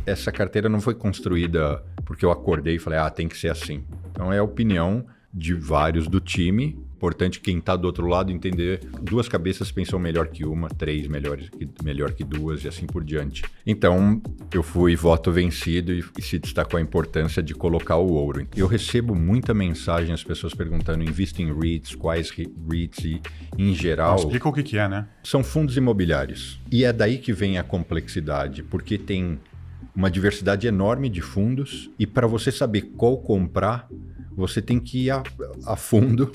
essa carteira não foi construída porque eu acordei e falei, tem que ser assim. Então é a opinião de vários do time. Importante quem está do outro lado entender, 2 cabeças pensam melhor que uma, 3 melhor que 2 e assim por diante. Então eu fui voto vencido e se destacou a importância de colocar o ouro. Eu recebo muita mensagem, as pessoas perguntando, invisto em REITs, quais REITs e em geral... Explica o que é, né? São fundos imobiliários. E é daí que vem a complexidade, porque tem uma diversidade enorme de fundos e para você saber qual comprar, você tem que ir a fundo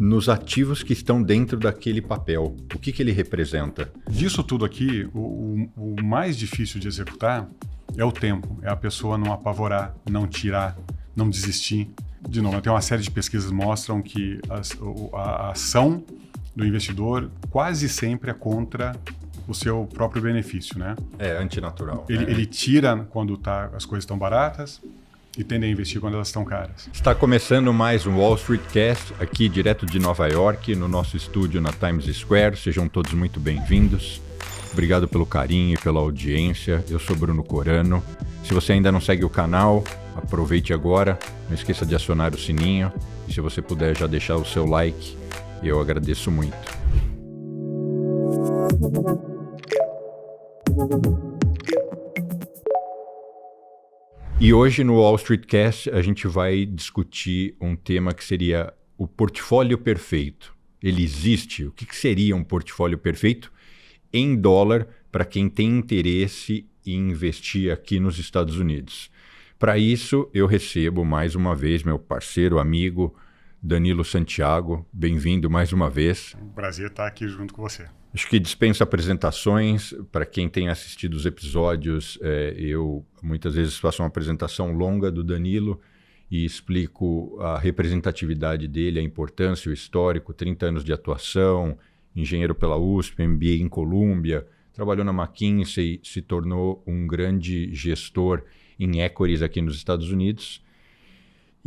nos ativos que estão dentro daquele papel. O que ele representa? Disso tudo aqui, o mais difícil de executar é o tempo. É a pessoa não apavorar, não tirar, não desistir. De novo, tem uma série de pesquisas que mostram que a ação do investidor quase sempre é contra o seu próprio benefício, né? É antinatural. Ele tira quando as coisas estão baratas e tende a investir quando elas estão caras. Está começando mais um Wall Street Cast, aqui direto de Nova York, no nosso estúdio na Times Square. Sejam todos muito bem-vindos. Obrigado pelo carinho e pela audiência. Eu sou Bruno Corano. Se você ainda não segue o canal, aproveite agora. Não esqueça de acionar o sininho. E se você puder já deixar o seu like, eu agradeço muito. E hoje no Wall Street Cast a gente vai discutir um tema que seria o portfólio perfeito. Ele existe? O que seria um portfólio perfeito em dólar para quem tem interesse em investir aqui nos Estados Unidos? Para isso eu recebo mais uma vez meu parceiro, amigo Danilo Santiago. Bem-vindo mais uma vez. É um prazer estar aqui junto com você. Acho que dispensa apresentações. Para quem tem assistido os episódios, eu muitas vezes faço uma apresentação longa do Danilo e explico a representatividade dele, a importância, o histórico, 30 anos de atuação, engenheiro pela USP, MBA em Colômbia, trabalhou na McKinsey, se tornou um grande gestor em equities aqui nos Estados Unidos.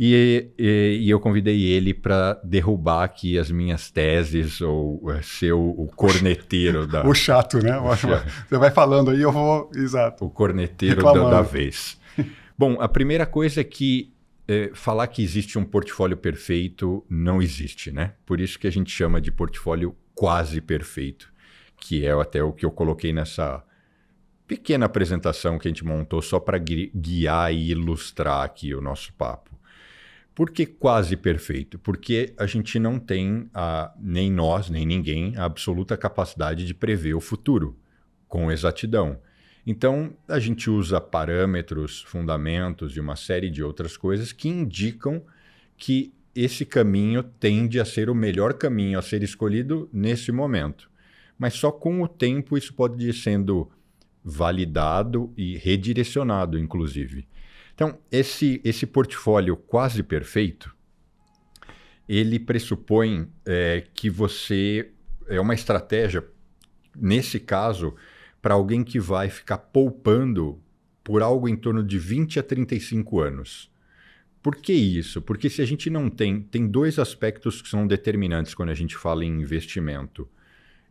E eu convidei ele para derrubar aqui as minhas teses ou ser o corneteiro da... O chato, né? Você vai falando aí, eu vou... Exato. O corneteiro da vez. Bom, a primeira coisa é que falar que existe um portfólio perfeito não existe, né? Por isso que a gente chama de portfólio quase perfeito, que é até o que eu coloquei nessa pequena apresentação que a gente montou só para guiar e ilustrar aqui o nosso papo. Por que quase perfeito? Porque a gente não tem, nem nós, nem ninguém, a absoluta capacidade de prever o futuro com exatidão. Então, a gente usa parâmetros, fundamentos e uma série de outras coisas que indicam que esse caminho tende a ser o melhor caminho a ser escolhido nesse momento. Mas só com o tempo isso pode ir sendo validado e redirecionado, inclusive. Então, esse portfólio quase perfeito, ele pressupõe que você... É uma estratégia, nesse caso, para alguém que vai ficar poupando por algo em torno de 20 a 35 anos. Por que isso? Porque se a gente não tem 2 aspectos que são determinantes quando a gente fala em investimento.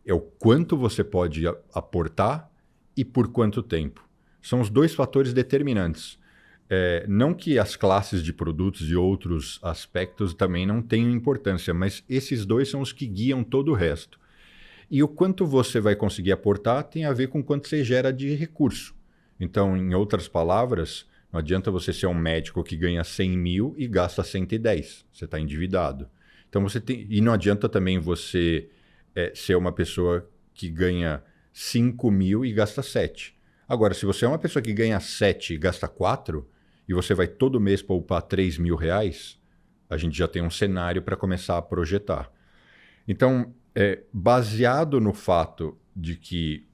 É o quanto você pode aportar e por quanto tempo. São os 2 fatores determinantes. Não que as classes de produtos e outros aspectos também não tenham importância, mas esses 2 são os que guiam todo o resto. E o quanto você vai conseguir aportar tem a ver com quanto você gera de recurso. Então, em outras palavras, não adianta você ser um médico que ganha 100 mil e gasta 110. Você está endividado. Então, e não adianta também você ser uma pessoa que ganha 5 mil e gasta 7. Agora, se você é uma pessoa que ganha 7 e gasta 4, e você vai todo mês poupar 3 mil reais, a gente já tem um cenário para começar a projetar. Então, baseado no fato de que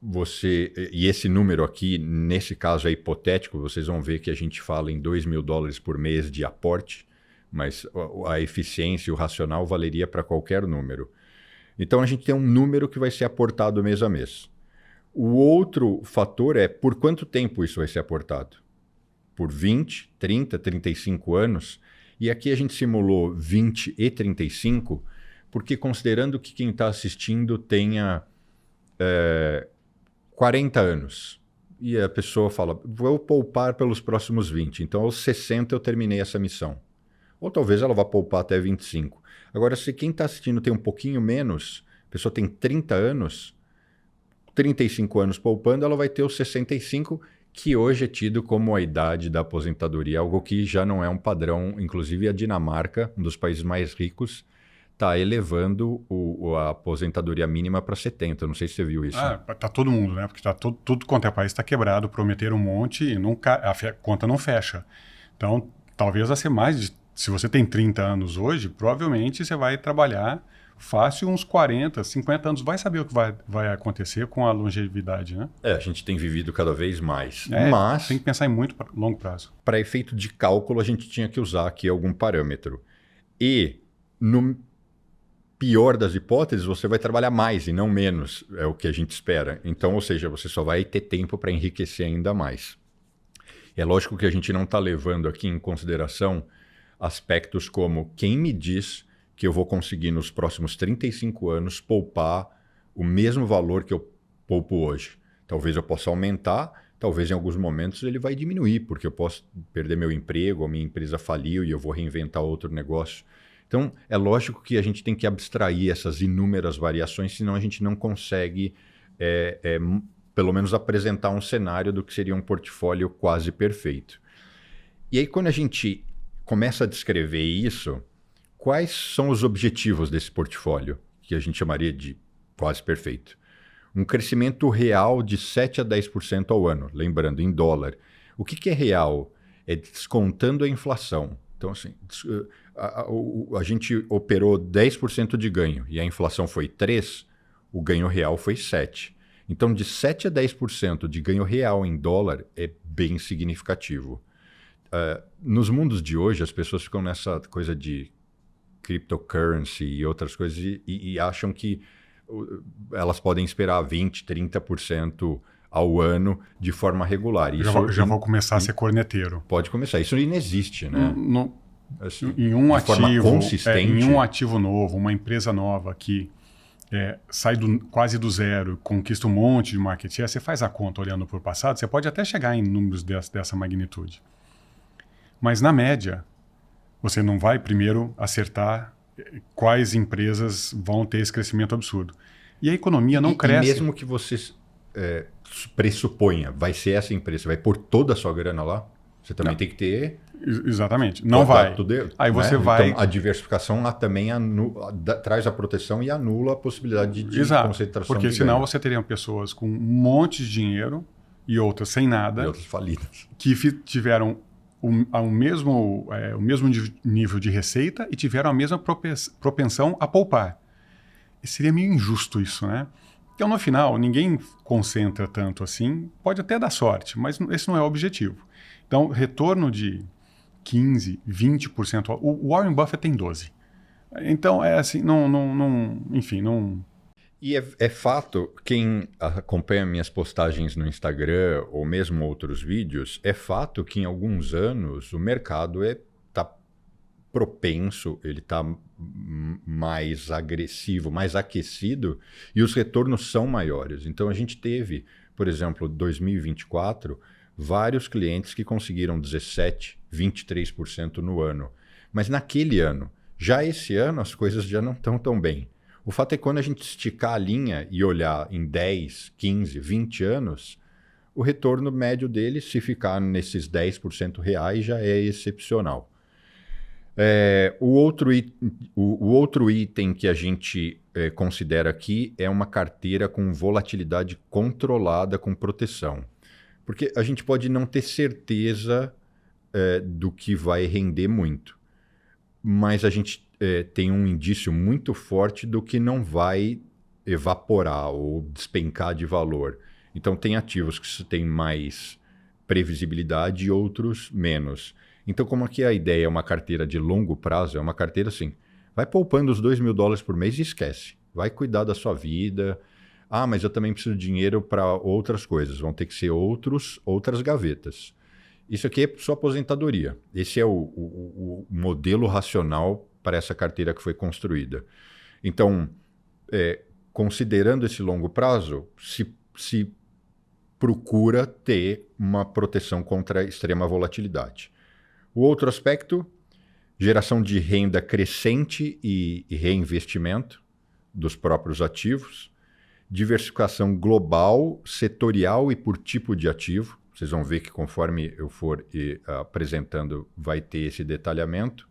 você... E esse número aqui, nesse caso é hipotético, vocês vão ver que a gente fala em $2.000 por mês de aporte, mas a eficiência e o racional valeria para qualquer número. Então, a gente tem um número que vai ser aportado mês a mês. O outro fator é por quanto tempo isso vai ser aportado. Por 20, 30, 35 anos. E aqui a gente simulou 20 e 35, porque considerando que quem está assistindo tenha 40 anos. e a pessoa fala, vou poupar pelos próximos 20, então aos 60 eu terminei essa missão. Ou talvez ela vá poupar até 25. Agora, se quem está assistindo tem um pouquinho menos, a pessoa tem 30 anos, 35 anos poupando, ela vai ter os 65, que hoje é tido como a idade da aposentadoria, algo que já não é um padrão. Inclusive a Dinamarca, um dos países mais ricos, está elevando a aposentadoria mínima para 70. Não sei se você viu isso. Tá todo mundo, né? Porque tudo quanto é país está quebrado, prometeram um monte e a conta não fecha. Então, talvez vai ser mais se você tem 30 anos hoje, provavelmente você vai trabalhar fácil uns 40, 50 anos. Vai saber o que vai acontecer com a longevidade, né? A gente tem vivido cada vez mais. Mas tem que pensar em muito longo prazo. Para efeito de cálculo, a gente tinha que usar aqui algum parâmetro. E, no pior das hipóteses, você vai trabalhar mais e não menos, é o que a gente espera. Então, ou seja, você só vai ter tempo para enriquecer ainda mais. É lógico que a gente não está levando aqui em consideração aspectos como quem me diz que eu vou conseguir nos próximos 35 anos poupar o mesmo valor que eu poupo hoje. Talvez eu possa aumentar, talvez em alguns momentos ele vai diminuir, porque eu posso perder meu emprego, a minha empresa faliu e eu vou reinventar outro negócio. Então, é lógico que a gente tem que abstrair essas inúmeras variações, senão a gente não consegue, pelo menos, apresentar um cenário do que seria um portfólio quase perfeito. E aí, quando a gente começa a descrever isso, quais são os objetivos desse portfólio, que a gente chamaria de quase perfeito? Um crescimento real de 7 a 10% ao ano, lembrando, em dólar. O que é real? É descontando a inflação. Então, assim, a gente operou 10% de ganho e a inflação foi 3%, o ganho real foi 7%. Então, de 7 a 10% de ganho real em dólar é bem significativo. Nos mundos de hoje, as pessoas ficam nessa coisa de cryptocurrency e outras coisas e acham que elas podem esperar 20%, 30% ao ano de forma regular. Já vou começar a ser corneteiro. Pode começar. Isso não existe, né? Assim, em um ativo novo, uma empresa nova que sai quase do zero, conquista um monte de market share, você faz a conta olhando para o passado, você pode até chegar em números dessa magnitude. Mas, na média, você não vai primeiro acertar quais empresas vão ter esse crescimento absurdo. E a economia não cresce. E mesmo que você pressuponha, vai ser essa empresa, vai pôr toda a sua grana lá, você também tem que ter... Exatamente, não vai. Aí você vai... Então, a diversificação também traz a proteção e anula a possibilidade de concentração. Porque senão você teria pessoas com um monte de dinheiro e outras sem nada. E outras falidas. Que tiveram o mesmo nível de receita e tiveram a mesma propensão a poupar. E seria meio injusto isso, né? Então, no final, ninguém concentra tanto assim. Pode até dar sorte, mas esse não é o objetivo. Então, retorno de 15%, 20%. O Warren Buffett tem 12%. Então, é assim, enfim, não... E é fato, quem acompanha minhas postagens no Instagram ou mesmo outros vídeos, é fato que em alguns anos o mercado está propenso, ele está mais agressivo, mais aquecido e os retornos são maiores. Então a gente teve, por exemplo, 2024, vários clientes que conseguiram 17%, 23% no ano. Mas naquele ano, já esse ano as coisas já não estão tão bem. O fato é que quando a gente esticar a linha e olhar em 10, 15, 20 anos, o retorno médio dele, se ficar nesses 10% reais, já é excepcional. O outro item que a gente considera aqui é uma carteira com volatilidade controlada com proteção. Porque a gente pode não ter certeza do que vai render muito, mas a gente tem um indício muito forte do que não vai evaporar ou despencar de valor. Então, tem ativos que têm mais previsibilidade e outros menos. Então, como aqui a ideia é uma carteira de longo prazo, é uma carteira assim, vai poupando os $2.000 por mês e esquece. Vai cuidar da sua vida. Ah, mas eu também preciso de dinheiro para outras coisas. Vão ter que ser outras gavetas. Isso aqui é sua aposentadoria. Esse é o modelo racional para essa carteira que foi construída. Então, considerando esse longo prazo, se procura ter uma proteção contra a extrema volatilidade. O outro aspecto, geração de renda crescente e reinvestimento dos próprios ativos, diversificação global, setorial e por tipo de ativo. Vocês vão ver que conforme eu for apresentando, vai ter esse detalhamento.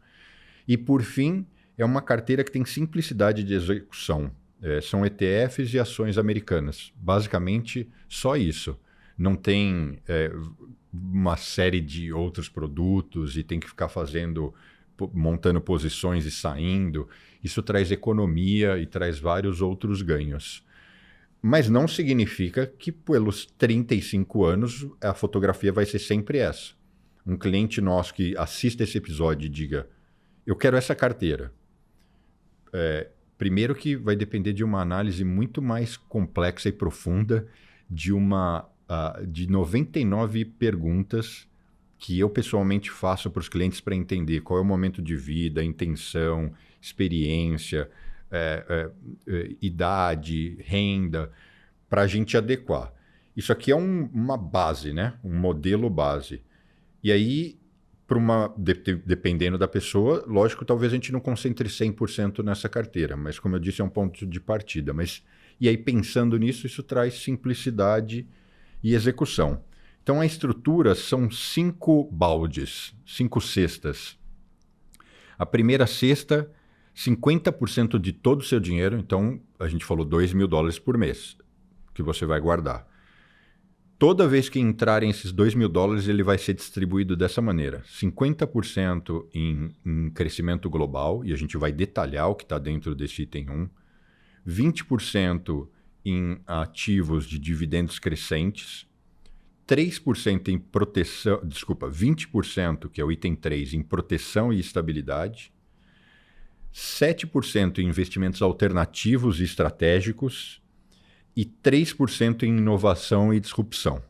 E, por fim, é uma carteira que tem simplicidade de execução. São ETFs e ações americanas. Basicamente, só isso. Não tem uma série de outros produtos e tem que ficar montando posições e saindo. Isso traz economia e traz vários outros ganhos. Mas não significa que pelos 35 anos a fotografia vai ser sempre essa. Um cliente nosso que assista esse episódio e diga, eu quero essa carteira. Primeiro que vai depender de uma análise muito mais complexa e profunda de 99 perguntas que eu pessoalmente faço para os clientes para entender qual é o momento de vida, intenção, experiência, idade, renda, para a gente adequar. Isso aqui é uma base, né? Um modelo base. E aí, dependendo da pessoa, lógico, talvez a gente não concentre 100% nessa carteira, mas como eu disse, é um ponto de partida. E aí, pensando nisso, isso traz simplicidade e execução. Então, a estrutura são 5 baldes, 5 cestas. A primeira cesta, 50% de todo o seu dinheiro, então a gente falou $2.000 por mês, que você vai guardar. Toda vez que entrarem esses $2.000, ele vai ser distribuído dessa maneira. 50% em crescimento global, e a gente vai detalhar o que está dentro desse item 1. 20% em ativos de dividendos crescentes. 3% em proteção, 20%, que é o item 3, em proteção e estabilidade. 7% em investimentos alternativos e estratégicos. E 3% em inovação e disrupção.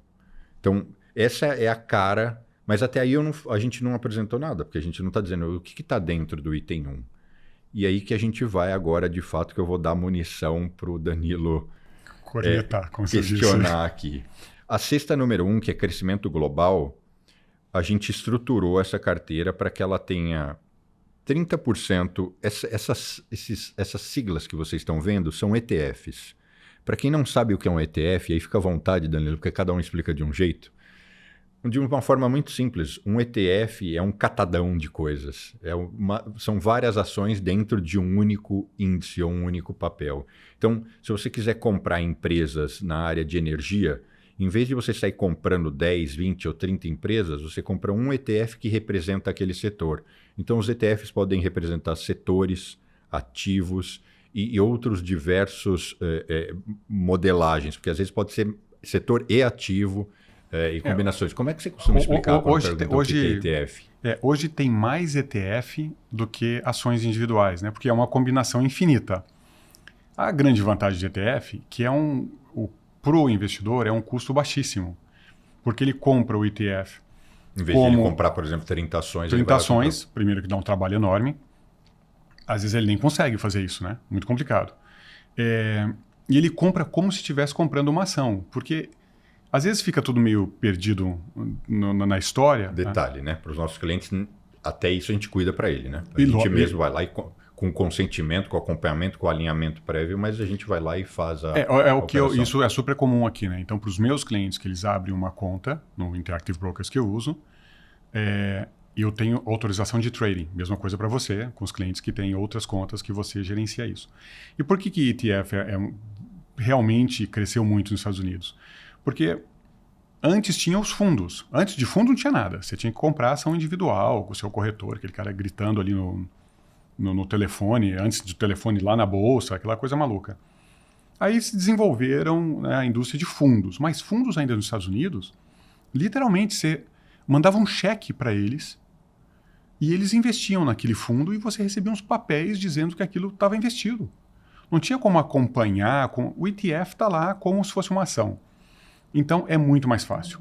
Então, essa é a cara, mas até aí a gente não apresentou nada, porque a gente não está dizendo o que está dentro do item 1. E aí que a gente vai agora, de fato, que eu vou dar munição para o Danilo questionar aqui. A cesta número 1, que é crescimento global, a gente estruturou essa carteira para que ela tenha 30%. Essas siglas que vocês estão vendo são ETFs. Para quem não sabe o que é um ETF, aí fica à vontade, Danilo, porque cada um explica de um jeito. De uma forma muito simples, um ETF é um catadão de coisas. São várias ações dentro de um único índice ou um único papel. Então, se você quiser comprar empresas na área de energia, em vez de você sair comprando 10, 20 ou 30 empresas, você compra um ETF que representa aquele setor. Então, os ETFs podem representar setores, ativos e outros diversos modelagens, porque às vezes pode ser setor e ativo e combinações. Como é que você costuma explicar hoje, o que é ETF? Hoje tem mais ETF do que ações individuais, né? Porque é uma combinação infinita. A grande vantagem de ETF, que para o investidor, é um custo baixíssimo, porque ele compra o ETF. Em vez de ele comprar, por exemplo, 30 ações... 30 ações, primeiro que dá um trabalho enorme. Às vezes ele nem consegue fazer isso, né? Muito complicado. E ele compra como se estivesse comprando uma ação, porque às vezes fica tudo meio perdido na história. Detalhe, né? Para os nossos clientes, até isso a gente cuida para ele, né? A gente mesmo vai lá e com consentimento, com acompanhamento, com alinhamento prévio, mas a gente vai lá e faz a isso é super comum aqui, né? Então, para os meus clientes que eles abrem uma conta no Interactive Brokers que eu uso, eu tenho autorização de trading. Mesma coisa para você, com os clientes que têm outras contas que você gerencia isso. E por que ETF realmente cresceu muito nos Estados Unidos? Porque antes tinha os fundos. Antes de fundo não tinha nada. Você tinha que comprar ação individual com o seu corretor, aquele cara gritando ali no telefone, antes do telefone lá na bolsa, aquela coisa maluca. Aí se desenvolveram, né, a indústria de fundos. Mas fundos ainda nos Estados Unidos, literalmente você mandava um cheque para eles e eles investiam naquele fundo e você recebia uns papéis dizendo que aquilo estava investido. Não tinha como acompanhar. O ETF está lá como se fosse uma ação. Então é muito mais fácil.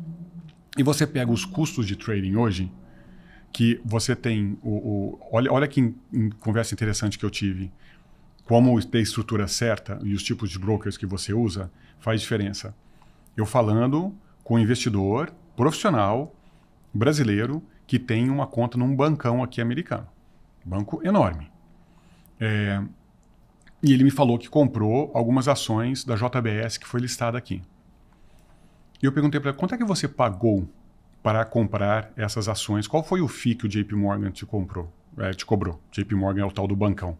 E você pega os custos de trading hoje, que você tem... Olha que conversa interessante que eu tive. Como ter a estrutura certa e os tipos de brokers que você usa faz diferença. Eu falando com um investidor profissional brasileiro que tem uma conta num bancão aqui americano. Banco enorme. E ele me falou que comprou algumas ações da JBS que foi listada aqui. E eu perguntei para ele, quanto é que você pagou para comprar essas ações? Qual foi o FII que o JP Morgan te cobrou? JP Morgan é o tal do bancão.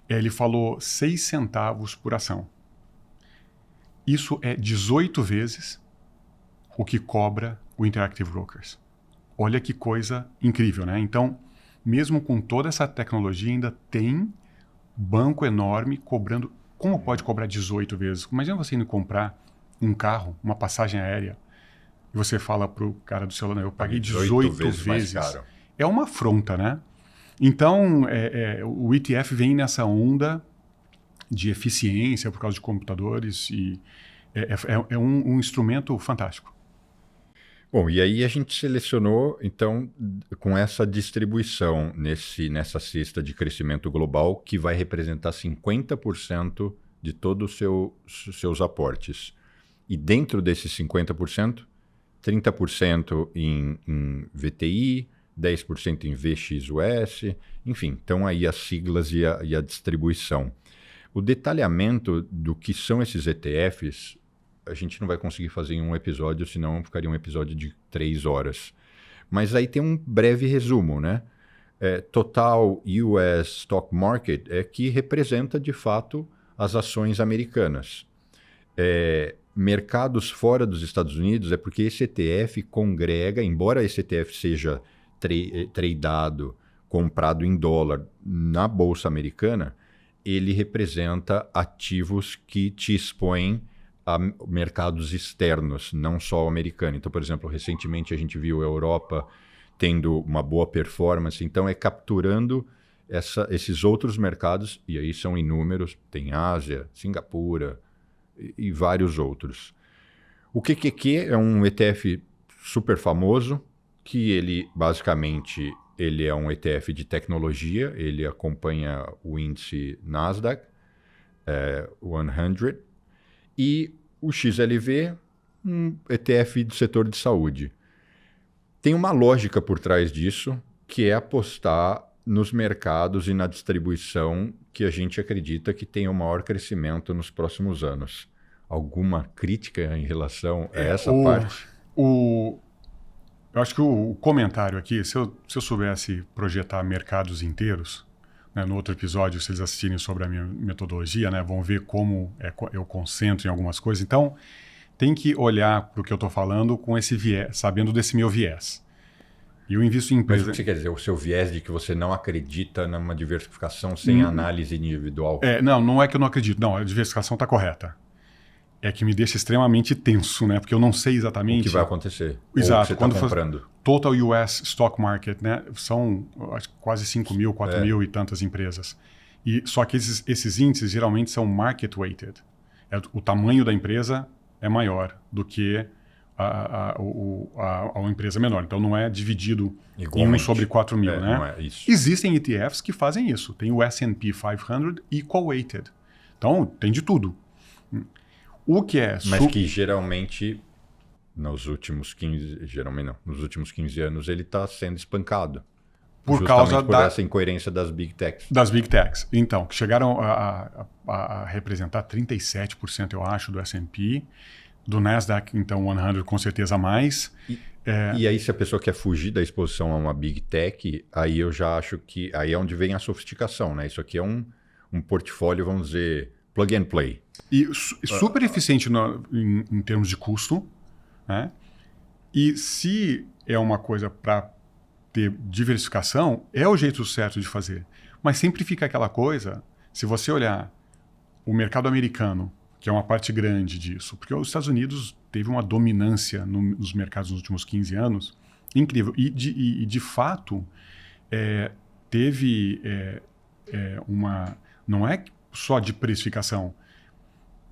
Ele falou 6 centavos por ação. Isso é 18 vezes o que cobra o Interactive Brokers. Olha que coisa incrível, né? Então, mesmo com toda essa tecnologia, ainda tem banco enorme cobrando. Como pode cobrar 18 vezes? Imagina você indo comprar um carro, uma passagem aérea, e você fala pro cara do celular, eu paguei 18 vezes. Mais caro. É uma afronta, né? Então, o ETF vem nessa onda de eficiência por causa de computadores e é um instrumento fantástico. Bom, e aí a gente selecionou, então, com essa distribuição nessa cesta de crescimento global, que vai representar 50% de todos os seus aportes. E dentro desses 50%, 30% em VTI, 10% em VXUS, enfim, estão aí as siglas e a distribuição. O detalhamento do que são esses ETFs, a gente não vai conseguir fazer em um episódio, senão ficaria um episódio de 3 horas. Mas aí tem um breve resumo, né? Total US Stock Market é que representa, de fato, as ações americanas. Mercados fora dos Estados Unidos é porque esse ETF congrega, embora esse ETF seja tradeado, comprado em dólar na Bolsa Americana, ele representa ativos que te expõem a mercados externos, não só o americano. Então, por exemplo, recentemente a gente viu a Europa tendo uma boa performance, então capturando esses outros mercados, e aí são inúmeros, tem Ásia, Singapura e vários outros. O QQQ é um ETF super famoso, que ele basicamente é um ETF de tecnologia, ele acompanha o índice Nasdaq 100, e o XLV, um ETF do setor de saúde. Tem uma lógica por trás disso, que é apostar nos mercados e na distribuição que a gente acredita que tem o maior crescimento nos próximos anos. Alguma crítica em relação a essa parte? Eu acho que o comentário aqui, se eu soubesse projetar mercados inteiros, né, no outro episódio, se eles assistirem sobre a minha metodologia, né, vão ver como eu concentro em algumas coisas. Então, tem que olhar para o que eu estou falando com esse viés, sabendo desse meu viés. E eu invisto em empresas... Mas o que você quer dizer? O seu viés de que você não acredita numa diversificação sem análise individual? Não é que eu não acredito. Não, a diversificação está correta. É que me deixa extremamente tenso, né? Porque eu não sei exatamente... O que vai acontecer. Exato. Ou que você está comprando. Total US Stock Market, né? São acho, quase 5 mil, 4 mil e tantas empresas. Só que esses índices geralmente são market weighted. O tamanho da empresa é maior do que a empresa menor. Então não é dividido igualmente. Em 1 sobre 4 mil, né? Não é isso. Existem ETFs que fazem isso. Tem o S&P 500 equal weighted. Então tem de tudo. O que é... Mas que geralmente, nos últimos 15 anos, ele está sendo espancado. Por causa essa incoerência das Big Techs. Das Big Techs. Então, que chegaram a representar 37%, eu acho, do S&P. Do Nasdaq, então, 100, com certeza mais. E aí, se a pessoa quer fugir da exposição a uma Big Tech, aí eu já acho que... Aí é onde vem a sofisticação, né? Isso aqui é um portfólio, vamos dizer, plug and play. E super eficiente em termos de custo, né? E se é uma coisa para ter diversificação, é o jeito certo de fazer. Mas sempre fica aquela coisa, se você olhar o mercado americano, que é uma parte grande disso, porque os Estados Unidos teve uma dominância nos mercados nos últimos 15 anos incrível. E de fato, teve uma... Não é só de precificação.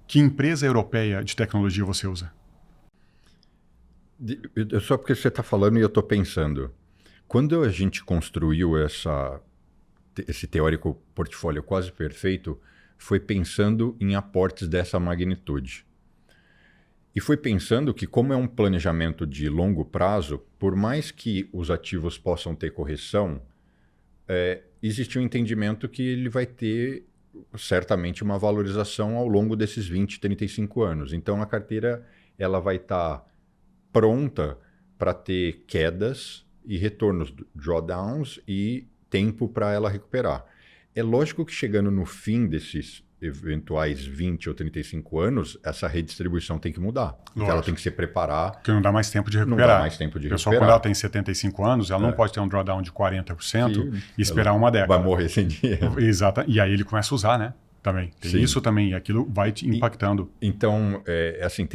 Que empresa europeia de tecnologia você usa? Só porque você está falando e eu estou pensando. Quando a gente construiu esse teórico portfólio quase perfeito, foi pensando em aportes dessa magnitude. E foi pensando que, como é um planejamento de longo prazo, por mais que os ativos possam ter correção, existe um entendimento que ele vai ter certamente uma valorização ao longo desses 20, 35 anos. Então a carteira ela vai estar pronta para ter quedas e retornos, drawdowns e tempo para ela recuperar. É lógico que chegando no fim desses eventuais 20 ou 35 anos, essa redistribuição tem que mudar. Então ela tem que se preparar. Porque não dá mais tempo de recuperar. Não dá mais tempo de recuperar. Quando ela tem 75 anos, ela não pode ter um drawdown de 40% e esperar uma década. Vai morrer sem dinheiro. Exato. E aí ele começa a usar, né? Também. Tem isso também. E aquilo vai te impactando. Então, assim,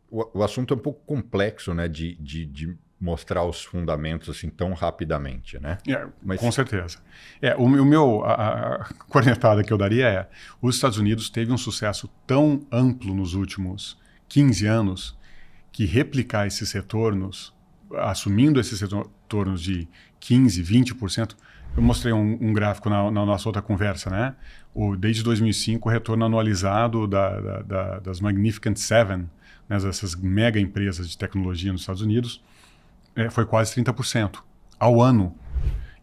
o assunto é um pouco complexo, né? De mostrar os fundamentos assim tão rapidamente, né? Mas... Com certeza. A cornetada que eu daria é: os Estados Unidos teve um sucesso tão amplo nos últimos 15 anos que replicar esses retornos, assumindo esses retornos de 15%, 20%, eu mostrei um gráfico na nossa outra conversa, né? Desde 2005, o retorno anualizado das Magnificent Seven, né, dessas mega empresas de tecnologia nos Estados Unidos, foi quase 30% ao ano.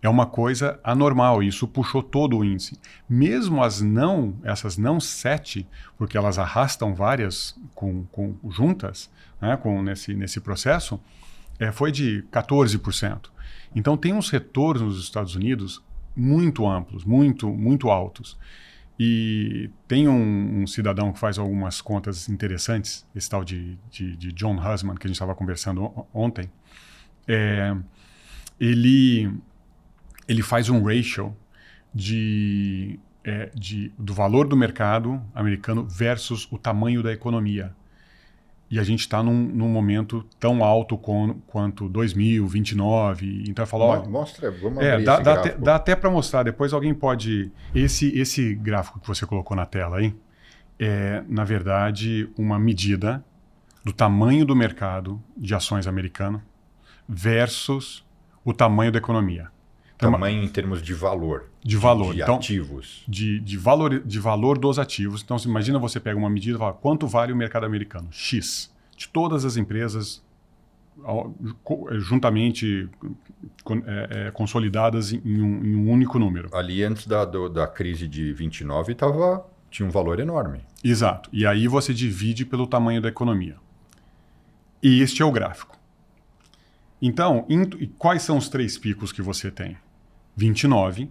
É uma coisa anormal, e isso puxou todo o índice. Mesmo essas não 7, porque elas arrastam várias juntas, né, nesse processo, foi de 14%. Então tem uns retornos nos Estados Unidos muito amplos, muito, muito altos. E tem um cidadão que faz algumas contas interessantes, esse tal de John Husman, que a gente estava conversando ontem. Ele faz um ratio do valor do mercado americano versus o tamanho da economia. E a gente está num momento tão alto quanto 2029. Então eu falo, olha, mostra, vamos abrir esse gráfico. Dá até para mostrar. Depois alguém pode... Esse gráfico que você colocou na tela aí é, na verdade, uma medida do tamanho do mercado de ações americano versus o tamanho da economia. Então, tamanho em termos de valor. De valor. De então, ativos. De valor dos ativos. Então, imagina você pega uma medida e fala, quanto vale o mercado americano? X. De todas as empresas juntamente consolidadas em um único número. Ali, antes da crise de 29, tinha um valor enorme. Exato. E aí você divide pelo tamanho da economia. E este é o gráfico. Então, quais são os 3 picos que você tem? 29.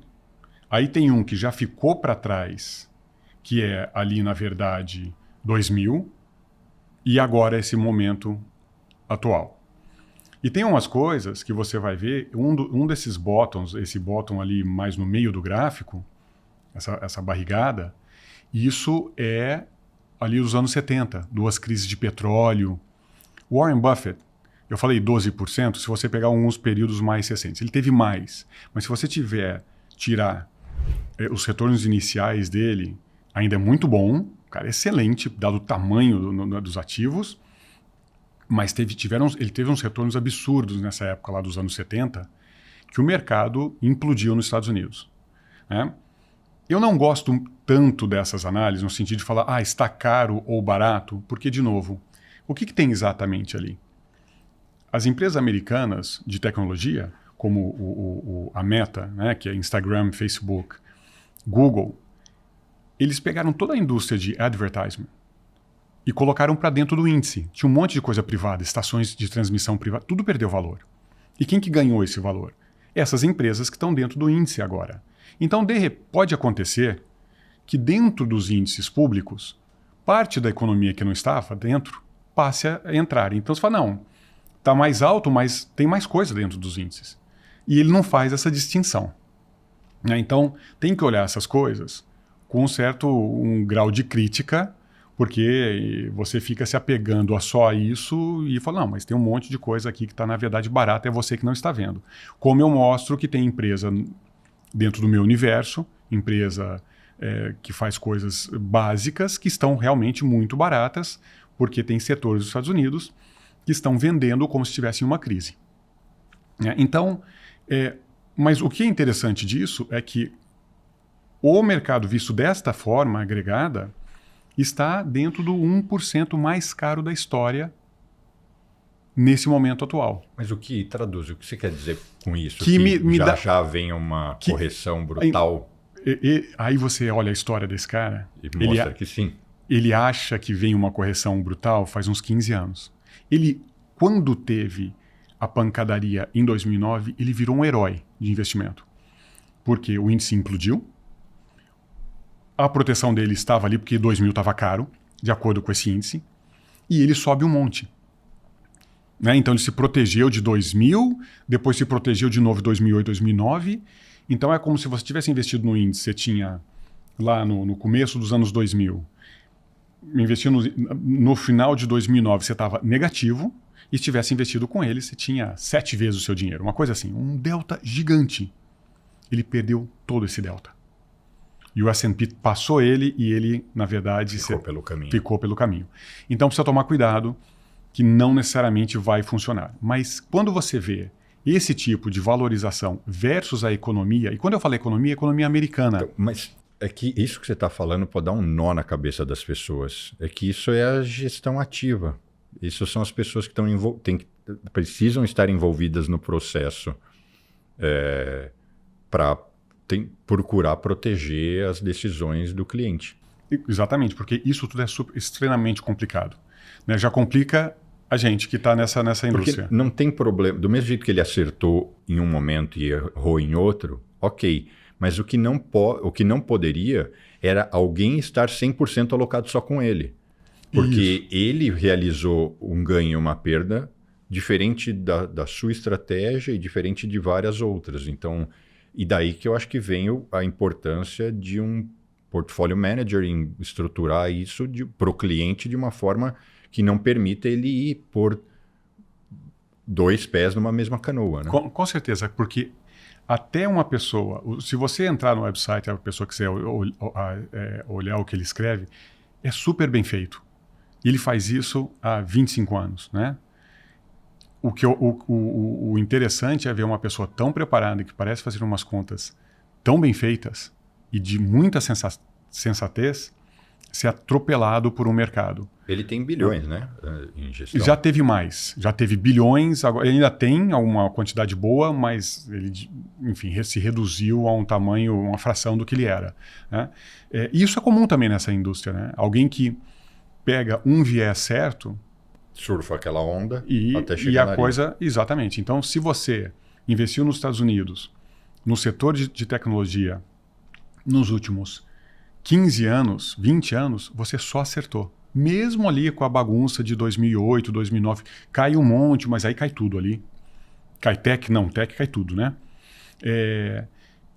Aí tem um que já ficou para trás, que é ali, na verdade, 2000. E agora esse momento atual. E tem umas coisas que você vai ver, um desses bottoms, esse bottom ali mais no meio do gráfico, essa barrigada, isso é ali os anos 70, 2 crises de petróleo. Warren Buffett, eu falei 12%, se você pegar alguns períodos mais recentes. Ele teve mais, mas se você tirar os retornos iniciais dele, ainda é muito bom, cara, excelente, dado o tamanho dos ativos, mas ele teve uns retornos absurdos nessa época lá dos anos 70, que o mercado implodiu nos Estados Unidos. Né? Eu não gosto tanto dessas análises, no sentido de falar, está caro ou barato, porque, de novo, o que tem exatamente ali? As empresas americanas de tecnologia, como a Meta, né, que é Instagram, Facebook, Google, eles pegaram toda a indústria de advertisement e colocaram para dentro do índice. Tinha um monte de coisa privada, estações de transmissão privada, tudo perdeu valor. E quem que ganhou esse valor? Essas empresas que estão dentro do índice agora. Então, pode acontecer que dentro dos índices públicos, parte da economia que não estava dentro passe a entrar. Então você fala, não, está mais alto, mas tem mais coisa dentro dos índices. E ele não faz essa distinção. Né? Então, tem que olhar essas coisas com um grau de crítica, porque você fica se apegando a só isso e fala, não, mas tem um monte de coisa aqui que está, na verdade, barata, é você que não está vendo. Como eu mostro que tem empresa dentro do meu universo, empresa que faz coisas básicas que estão realmente muito baratas, porque tem setores dos Estados Unidos que estão vendendo como se estivessem em uma crise. Então, mas o que é interessante disso é que o mercado visto desta forma agregada, está dentro do 1% mais caro da história nesse momento atual. Mas o que traduz? O que você quer dizer com isso? Que me dá... já vem uma correção brutal? Aí você olha a história desse cara... E mostra que sim. Ele acha que vem uma correção brutal faz uns 15 anos. Ele, quando teve a pancadaria em 2009, ele virou um herói de investimento. Porque o índice implodiu, a proteção dele estava ali porque 2000 estava caro, de acordo com esse índice, e ele sobe um monte. Né? Então ele se protegeu de 2000, depois se protegeu de novo em 2008, 2009. Então é como se você tivesse investido no índice, você tinha lá no começo dos anos 2000, investindo no final de 2009 você estava negativo, e se tivesse investido com ele, você tinha 7 vezes o seu dinheiro. Uma coisa assim, um delta gigante. Ele perdeu todo esse delta. E o S&P passou ele e ele, na verdade... Ficou pelo caminho. Então precisa tomar cuidado que não necessariamente vai funcionar. Mas quando você vê esse tipo de valorização versus a economia, e quando eu falo economia, é economia americana. Então, mas é que isso que você está falando pode dar um nó na cabeça das pessoas. É que isso é a gestão ativa. Isso são as pessoas que precisam estar envolvidas no processo para procurar proteger as decisões do cliente. Exatamente, porque isso tudo é extremamente complicado. Né? Já complica a gente que está nessa indústria. Porque não tem problema. Do mesmo jeito que ele acertou em um momento e errou em outro, ok. Mas o que não poderia era alguém estar 100% alocado só com ele. Porque ele realizou um ganho e uma perda diferente da sua estratégia e diferente de várias outras. Então, e daí que eu acho que vem a importância de um portfólio manager em estruturar isso para o cliente de uma forma que não permita ele ir por 2 pés numa mesma canoa. Né? Com certeza, porque até uma pessoa... Se você entrar no website, a pessoa quiser olhar o que ele escreve, é super bem feito. E ele faz isso há 25 anos, né? O interessante é ver uma pessoa tão preparada que parece fazer umas contas tão bem feitas e de muita sensatez ser atropelado por um mercado. Ele tem bilhões, né? Em gestão. Já teve mais. Já teve bilhões. Agora, ele ainda tem uma quantidade boa, mas ele, enfim, se reduziu a um tamanho, uma fração do que ele era. Né? E isso é comum também nessa indústria. Né? Alguém que pega um viés certo... Surfa aquela onda até chegar e a coisa... Exatamente. Então, se você investiu nos Estados Unidos, no setor de tecnologia, nos últimos 15 anos, 20 anos, você só acertou. Mesmo ali com a bagunça de 2008, 2009, cai um monte, mas aí cai tudo ali. Cai tech cai tudo, né?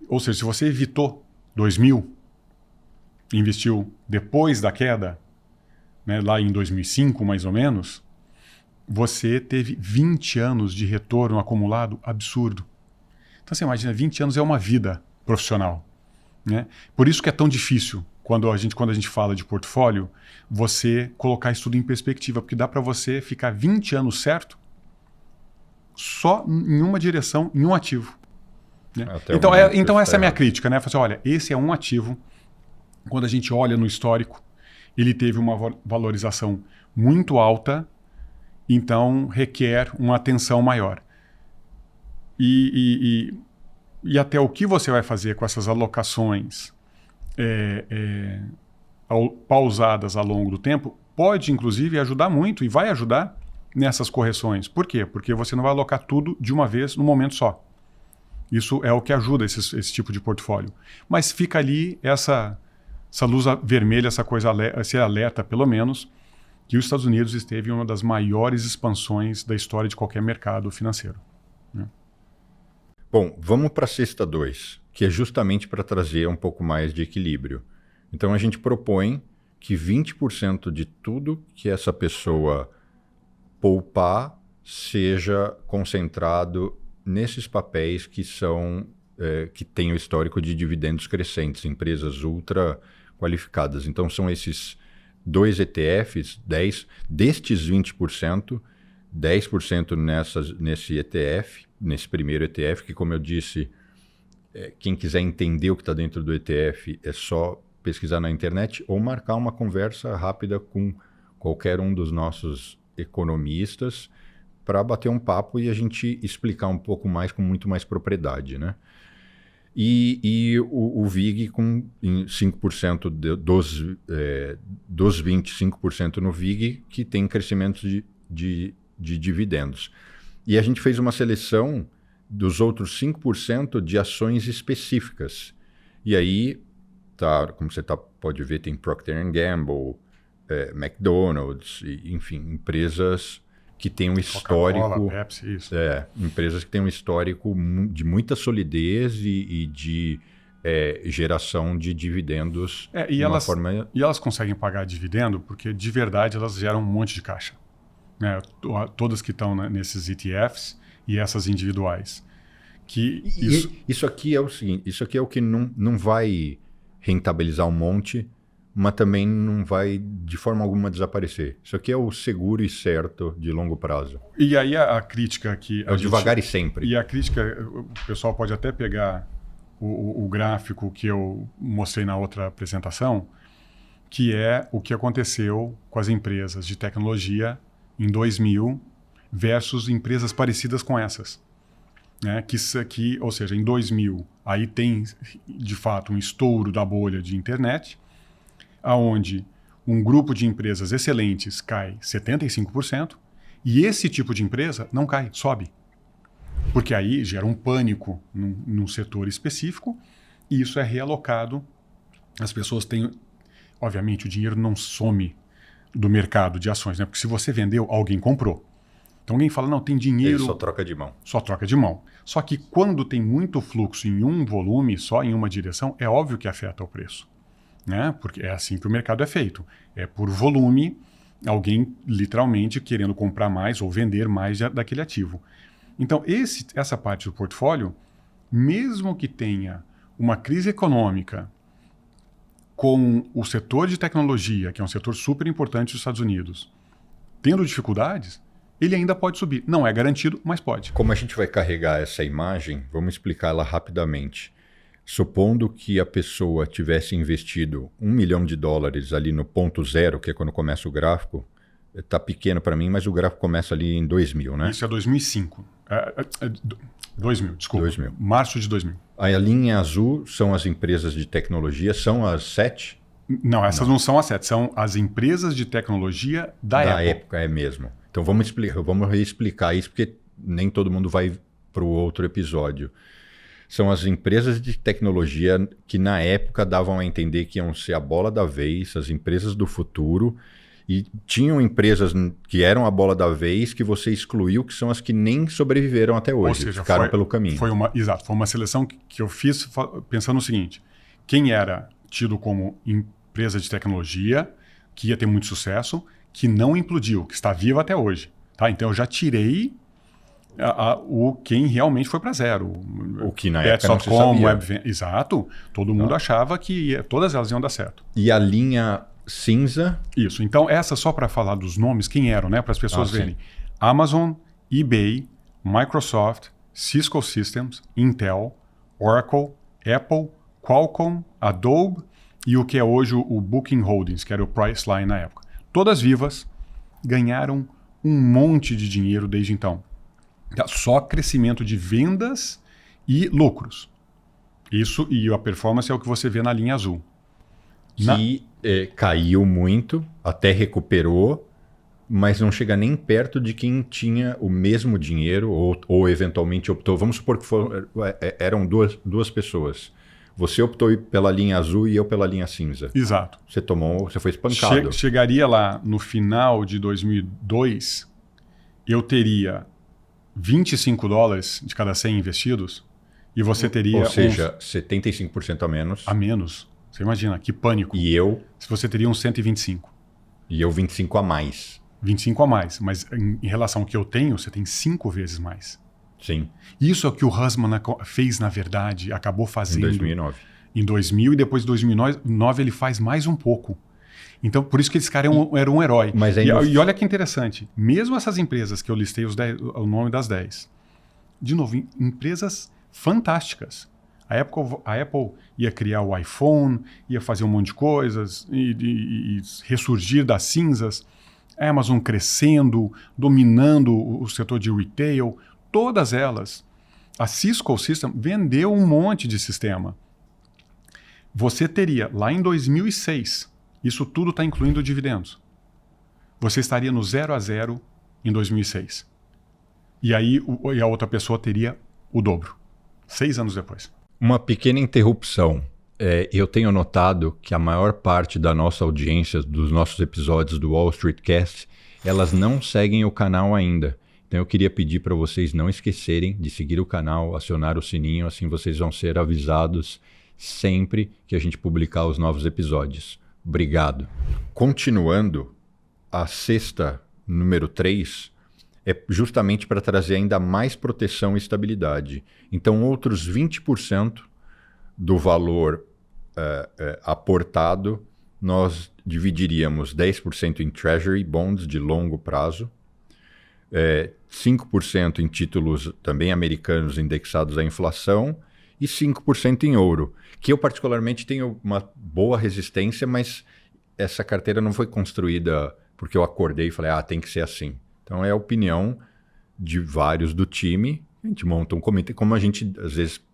Ou seja, se você evitou 2000, investiu depois da queda, né, lá em 2005 mais ou menos, você teve 20 anos de retorno acumulado absurdo. Então você imagina, 20 anos é uma vida profissional. Né? Por isso que é tão difícil, quando a gente fala de portfólio, você colocar isso tudo em perspectiva, porque dá para você ficar 20 anos certo só em uma direção, em um ativo. Né? Então essa é a minha crítica. Né? Assim, olha, esse é um ativo, quando a gente olha no histórico, ele teve uma valorização muito alta, então requer uma atenção maior. E até o que você vai fazer com essas alocações pausadas ao longo do tempo pode, inclusive, ajudar muito e vai ajudar nessas correções. Por quê? Porque você não vai alocar tudo de uma vez, num momento só. Isso é o que ajuda esse tipo de portfólio. Mas fica ali essa luz vermelha, essa coisa esse alerta, pelo menos, que os Estados Unidos esteve em uma das maiores expansões da história de qualquer mercado financeiro. Né? Bom, vamos para a cesta 2, que é justamente para trazer um pouco mais de equilíbrio. Então a gente propõe que 20% de tudo que essa pessoa poupar seja concentrado nesses papéis que que têm o histórico de dividendos crescentes, empresas ultra qualificadas. Então são esses 2 ETFs, 10, destes 20%, 10% nesse ETF, nesse primeiro ETF, que, como eu disse, quem quiser entender o que está dentro do ETF é só pesquisar na internet ou marcar uma conversa rápida com qualquer um dos nossos economistas para bater um papo e a gente explicar um pouco mais com muito mais propriedade, né? E o VIG com 5% dos 25% no VIG, que tem crescimento de dividendos. E a gente fez uma seleção dos outros 5% de ações específicas. E aí, como você pode ver, tem Procter & Gamble, McDonald's, enfim, empresas que têm um histórico... Coca-Cola, Pepsi, isso. Empresas que têm um histórico de muita solidez e de geração de dividendos. E elas conseguem pagar dividendo porque, de verdade, elas geram um monte de caixa. Né? Todas que estão nesses ETFs e essas individuais. Isso aqui é o seguinte, isso aqui é o que não vai rentabilizar um monte, mas também não vai de forma alguma desaparecer. Isso aqui é o seguro e certo de longo prazo. E aí a crítica que... devagar e sempre. E a crítica, o pessoal pode até pegar o gráfico que eu mostrei na outra apresentação, que é o que aconteceu com as empresas de tecnologia em 2000 versus empresas parecidas com essas. Né? Ou seja, em 2000, aí tem, de fato, um estouro da bolha de internet, onde um grupo de empresas excelentes cai 75%, e esse tipo de empresa não cai, sobe. Porque aí gera um pânico num setor específico, e isso é realocado. As pessoas têm... Obviamente, o dinheiro não some do mercado de ações, né? Porque se você vendeu, alguém comprou. Então alguém fala, não, tem dinheiro... Ele só troca de mão. Só troca de mão. Só que quando tem muito fluxo em um volume, só em uma direção, é óbvio que afeta o preço. Né? Porque é assim que o mercado é feito. É por volume, alguém literalmente querendo comprar mais ou vender mais daquele ativo. Então essa parte do portfólio, mesmo que tenha uma crise econômica com o setor de tecnologia, que é um setor super importante dos Estados Unidos, tendo dificuldades, ele ainda pode subir. Não é garantido, mas pode. Como a gente vai carregar essa imagem, vamos explicá-la rapidamente. Supondo que a pessoa tivesse investido $1 milhão ali no ponto zero, que é quando começa o gráfico, está pequeno para mim, mas o gráfico começa ali em 2000, né? Isso é 2005. 2000, desculpa. 2000. Março de 2000. Aí a linha azul são as empresas de tecnologia, são as 7? Não, essas não são as 7, são as empresas de tecnologia da Apple. Da época, é mesmo. Então vamos reexplicar isso, porque nem todo mundo vai para o outro episódio. São as empresas de tecnologia que na época davam a entender que iam ser a bola da vez, as empresas do futuro, e tinham empresas que eram a bola da vez que você excluiu, que são as que nem sobreviveram até hoje, ou seja, ficaram pelo caminho. Exato, foi uma seleção que eu fiz pensando no seguinte, quem era tido como empresa de tecnologia, que ia ter muito sucesso, que não implodiu, que está viva até hoje. Tá? Então eu já tirei quem realmente foi para zero. O que na época não se sabia. Exato. Todo mundo achava que todas elas iam dar certo. E a linha cinza? Isso. Então essa só para falar dos nomes, quem eram, né? Para as pessoas verem. Amazon, eBay, Microsoft, Cisco Systems, Intel, Oracle, Apple, Qualcomm, Adobe e o que é hoje o Booking Holdings, que era o Priceline na época. Todas vivas, ganharam um monte de dinheiro desde então. Só crescimento de vendas e lucros. Isso, e a performance é o que você vê na linha azul. Que caiu muito, até recuperou, mas não chega nem perto de quem tinha o mesmo dinheiro ou eventualmente optou. Vamos supor que eram duas pessoas. Você optou pela linha azul e eu pela linha cinza. Exato. Você foi espancado. Chegaria lá no final de 2002, eu teria $25 de cada 100 investidos e você teria... Ou seja, 75% a menos. A menos. Você imagina, que pânico. E eu... Se você teria uns 125. E eu 25 a mais. 25 a mais. Mas em relação ao que eu tenho, você tem 5 vezes mais. Sim. Isso é o que o Hussman fez, na verdade, acabou fazendo... Em 2009. Em 2000 e depois de 2009 ele faz mais um pouco. Então, por isso que esse cara era um herói. Mas e olha que interessante. Mesmo essas empresas que eu listei o nome das 10, de novo, empresas fantásticas. A Apple ia criar o iPhone, ia fazer um monte de coisas e ressurgir das cinzas. A Amazon crescendo, dominando o setor de retail, todas elas. A Cisco System vendeu um monte de sistema. Você teria, lá em 2006, isso tudo está incluindo dividendos, você estaria no 0-0 em 2006. E aí a outra pessoa teria o dobro, 6 anos depois. Uma pequena interrupção. Eu tenho notado que a maior parte da nossa audiência, dos nossos episódios do Wall Street Cast, elas não seguem o canal ainda. Então eu queria pedir para vocês não esquecerem de seguir o canal, acionar o sininho, assim vocês vão ser avisados sempre que a gente publicar os novos episódios. Obrigado. Continuando, a cesta número 3 é justamente para trazer ainda mais proteção e estabilidade. Então, outros 20% do valor aportado, nós dividiríamos 10% em Treasury Bonds de longo prazo, 5% em títulos também americanos indexados à inflação e 5% em ouro, que eu particularmente tenho uma boa resistência, mas essa carteira não foi construída porque eu acordei e falei, tem que ser assim. Então é a opinião de vários do time, a gente monta um comitê, como a gente às vezes,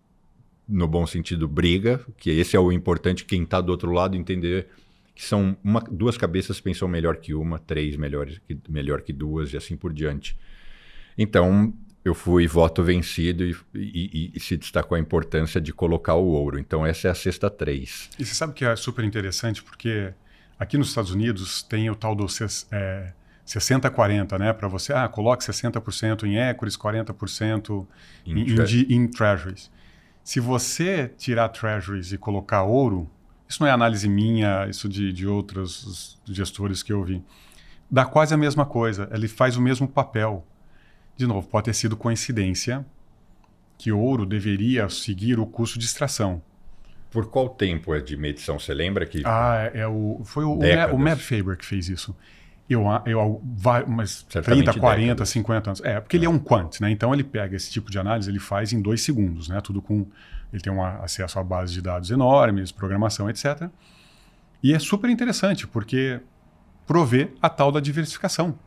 no bom sentido, briga, que esse é o importante, quem está do outro lado entender que são duas cabeças pensam melhor que uma, 3 melhor que 2 e assim por diante. Então eu fui voto vencido e se destacou a importância de colocar o ouro. Então essa é a cesta 3. E você sabe que é super interessante porque aqui nos Estados Unidos tem o tal do 60-40, né? Para você, coloque 60% em equities, 40% em treasuries. Se você tirar treasuries e colocar ouro, isso não é análise minha, isso de outros gestores que eu vi, dá quase a mesma coisa, ele faz o mesmo papel. De novo, pode ter sido coincidência que ouro deveria seguir o custo de extração. Por qual tempo é de medição? Você lembra que... Foi o Matt Faber que fez isso. Mas 30, 40, décadas. 50 anos. Porque ele é um quant, né? Então ele pega esse tipo de análise, ele faz em 2 segundos, né? Tudo com... Ele tem acesso a bases de dados enormes, programação, etc. E é super interessante, porque provê a tal da diversificação.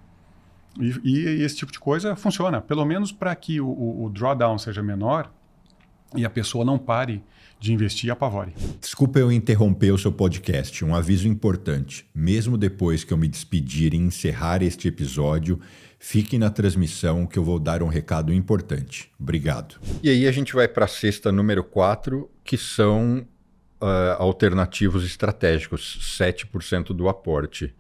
E esse tipo de coisa funciona, pelo menos para que o drawdown seja menor e a pessoa não pare de investir e apavore. Desculpa eu interromper o seu podcast, um aviso importante. Mesmo depois que eu me despedir e encerrar este episódio, fique na transmissão que eu vou dar um recado importante. Obrigado. E aí a gente vai para a cesta número 4, que são alternativos estratégicos, 7% do aporte.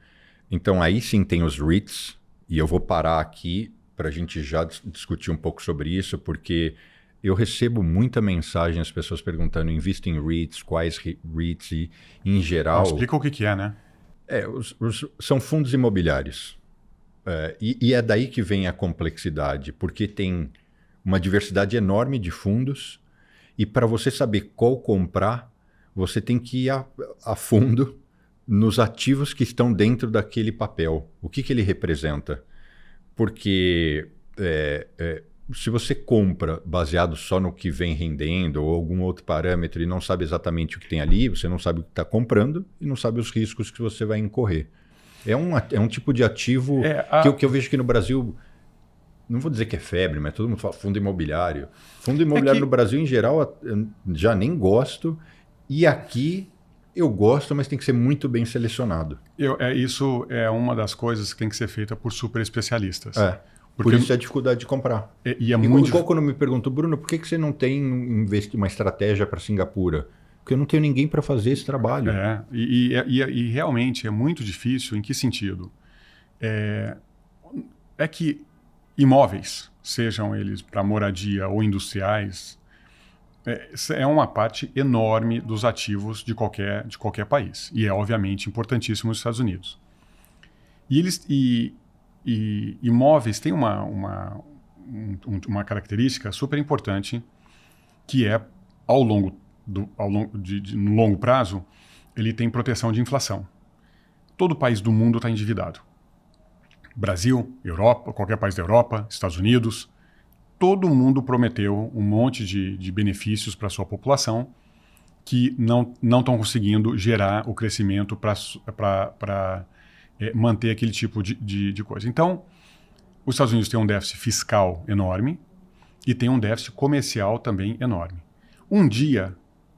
Então aí sim tem os REITs, e eu vou parar aqui para a gente já discutir um pouco sobre isso, porque eu recebo muita mensagem, as pessoas perguntando, invista em REITs, quais REITs, e em geral... Explica o que é, né? São fundos imobiliários. E é daí que vem a complexidade, porque tem uma diversidade enorme de fundos, e para você saber qual comprar, você tem que ir a fundo nos ativos que estão dentro daquele papel. O que ele representa? Porque se você compra baseado só no que vem rendendo ou algum outro parâmetro e não sabe exatamente o que tem ali, você não sabe o que está comprando e não sabe os riscos que você vai incorrer. É um tipo de ativo que eu vejo que no Brasil, não vou dizer que é febre, mas todo mundo fala fundo imobiliário. Fundo imobiliário no Brasil, em geral, eu já nem gosto. E aqui eu gosto, mas tem que ser muito bem selecionado. Isso é uma das coisas que tem que ser feita por super especialistas. Por isso é a dificuldade de comprar. Igual quando me perguntam, Bruno, por que você não tem uma estratégia para Singapura? Porque eu não tenho ninguém para fazer esse trabalho. E realmente é muito difícil. Em que sentido? É que imóveis, sejam eles para moradia ou industriais, é uma parte enorme dos ativos de qualquer país. E é, obviamente, importantíssimo nos Estados Unidos. E imóveis têm uma característica super importante, que é, no longo prazo, ele tem proteção de inflação. Todo país do mundo está endividado. Brasil, Europa, qualquer país da Europa, Estados Unidos, todo mundo prometeu um monte de benefícios para a sua população que não estão conseguindo gerar o crescimento para manter aquele tipo de coisa. Então, os Estados Unidos têm um déficit fiscal enorme e tem um déficit comercial também enorme. Um dia,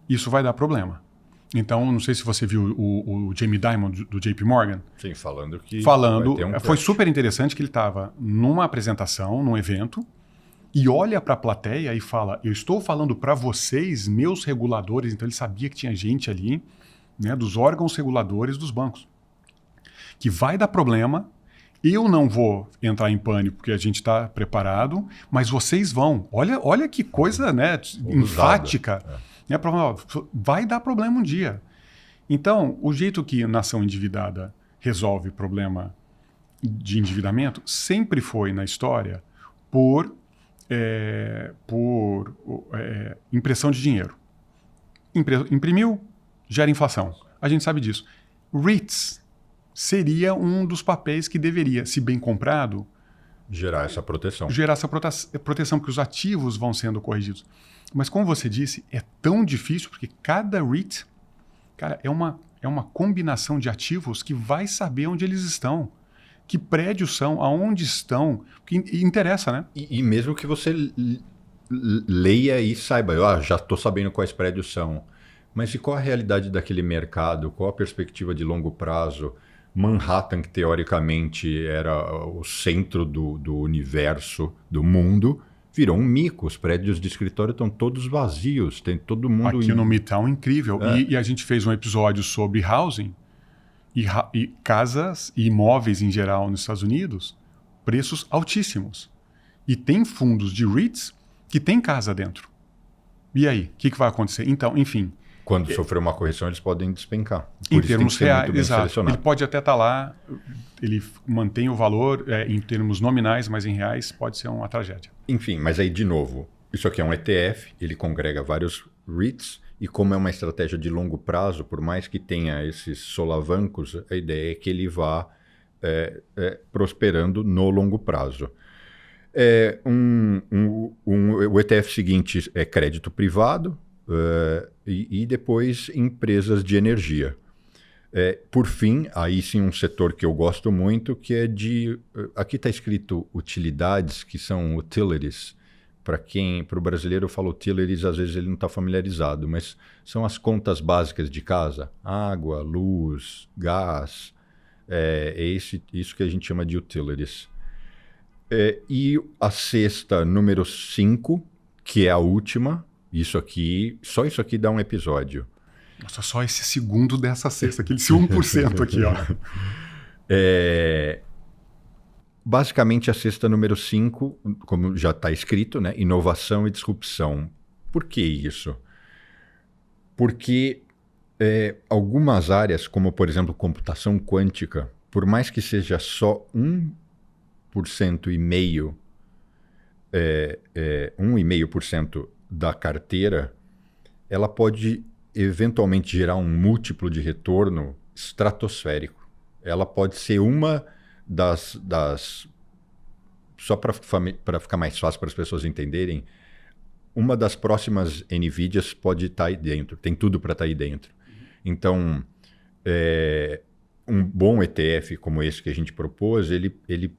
isso vai dar problema. Então, não sei se você viu o Jamie Dimon do JP Morgan. Sim, falando que falando, vai ter um foi crash. super interessante que ele estava numa apresentação, num evento, e olha para a plateia e fala, eu estou falando para vocês, meus reguladores, então ele sabia que tinha gente ali, né, dos órgãos reguladores dos bancos, que vai dar problema, eu não vou entrar em pânico porque a gente está preparado, mas vocês vão. Olha que coisa, né, enfática. Né, vai dar problema um dia. Então, o jeito que nação endividada resolve problema de endividamento sempre foi na história por impressão de dinheiro. Imprimiu, gera inflação. A gente sabe disso. REITs seria um dos papéis que deveria, se bem comprado, gerar essa proteção. Gerar essa proteção, porque os ativos vão sendo corrigidos. Mas como você disse, é tão difícil, porque cada REIT, cara, é uma combinação de ativos que vai saber onde eles estão. Que prédios são, aonde estão, que interessa, né? E mesmo que você leia e saiba, eu já estou sabendo quais prédios são, mas e qual a realidade daquele mercado? Qual a perspectiva de longo prazo? Manhattan, que teoricamente era o centro do universo, do mundo, virou um mico. Os prédios de escritório estão todos vazios, tem todo mundo... Aqui no Midtown, incrível. E a gente fez um episódio sobre housing, e casas e imóveis em geral nos Estados Unidos, preços altíssimos. E tem fundos de REITs que tem casa dentro. E aí, o que vai acontecer? Então, enfim... Quando sofrer uma correção, eles podem despencar. Em termos reais, exato. Ele pode até estar lá, ele mantém o valor em termos nominais, mas em reais pode ser uma tragédia. Enfim, mas aí, de novo, isso aqui é um ETF, ele congrega vários REITs, e como é uma estratégia de longo prazo, por mais que tenha esses solavancos, a ideia é que ele vá prosperando no longo prazo. O ETF seguinte é crédito privado, e depois empresas de energia. Por fim, aí sim um setor que eu gosto muito, que é de... Aqui está escrito utilidades, que são utilities. Para o brasileiro eu falo utilities, às vezes ele não está familiarizado, mas são as contas básicas de casa. Água, luz, gás, isso que a gente chama de utilities. E a sexta, número 5, que é a última, só isso aqui dá um episódio. Nossa, só esse segundo dessa sexta, aquele 1% aqui, ó. Basicamente, a cesta número 5, como já está escrito, né? Inovação e disrupção. Por que isso? Porque algumas áreas, como por exemplo computação quântica, por mais que seja só 1,5%, 1,5% da carteira, ela pode eventualmente gerar um múltiplo de retorno estratosférico. Ela pode ser uma das só para ficar mais fácil para as pessoas entenderem, uma das próximas NVIDIAs pode estar aí dentro, tem tudo para estar aí dentro. Então, um bom ETF como esse que a gente propôs, ele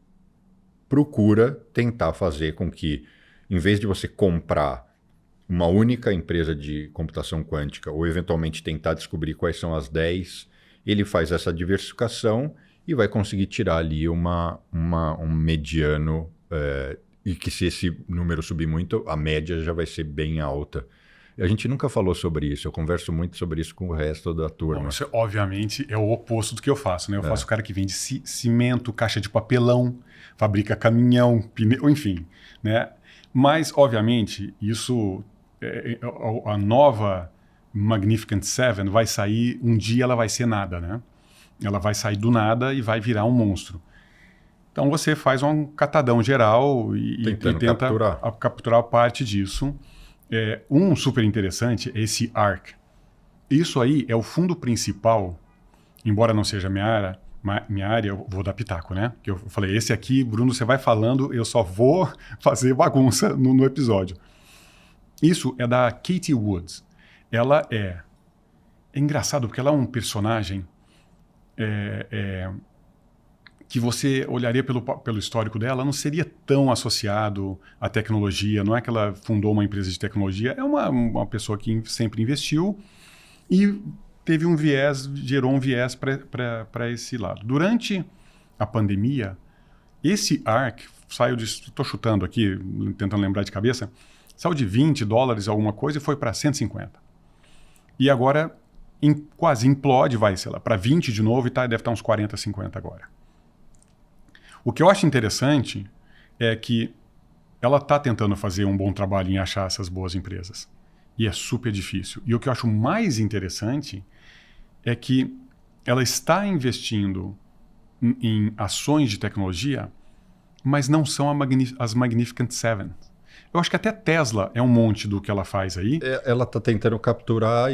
procura tentar fazer com que, em vez de você comprar uma única empresa de computação quântica ou eventualmente tentar descobrir quais são as 10, ele faz essa diversificação e vai conseguir tirar ali um mediano, e que se esse número subir muito, a média já vai ser bem alta. A gente nunca falou sobre isso, eu converso muito sobre isso com o resto da turma. Bom, isso, obviamente, é o oposto do que eu faço, né? Eu faço o cara que vende cimento, caixa de papelão, fabrica caminhão, pneu, enfim, né? Mas, obviamente, isso, a nova Magnificent Seven vai sair, um dia ela vai ser nada, né? Ela vai sair do nada e vai virar um monstro. Então você faz um catadão geral e tenta capturar parte disso. Um super interessante é esse ARK. Isso aí é o fundo principal, embora não seja minha área, minha área, eu vou dar pitaco, né? Que eu falei, esse aqui, Bruno, você vai falando, eu só vou fazer bagunça no episódio. Isso é da Katie Woods. Ela é engraçado porque ela é um personagem que você olharia pelo histórico dela, não seria tão associado à tecnologia. Não é que ela fundou uma empresa de tecnologia, é uma pessoa que sempre investiu e teve um viés, gerou um viés para esse lado. Durante a pandemia, esse ARK saiu de, estou chutando aqui, tentando lembrar de cabeça, saiu de $20 alguma coisa e foi para 150. E agora quase implode, vai, sei lá, para 20 de novo e deve estar uns 40, 50 agora. O que eu acho interessante é que ela está tentando fazer um bom trabalho em achar essas boas empresas. E é super difícil. E o que eu acho mais interessante é que ela está investindo em ações de tecnologia, mas não são as Magnificent Seven. Eu acho que até Tesla é um monte do que ela faz aí. Ela está tentando capturar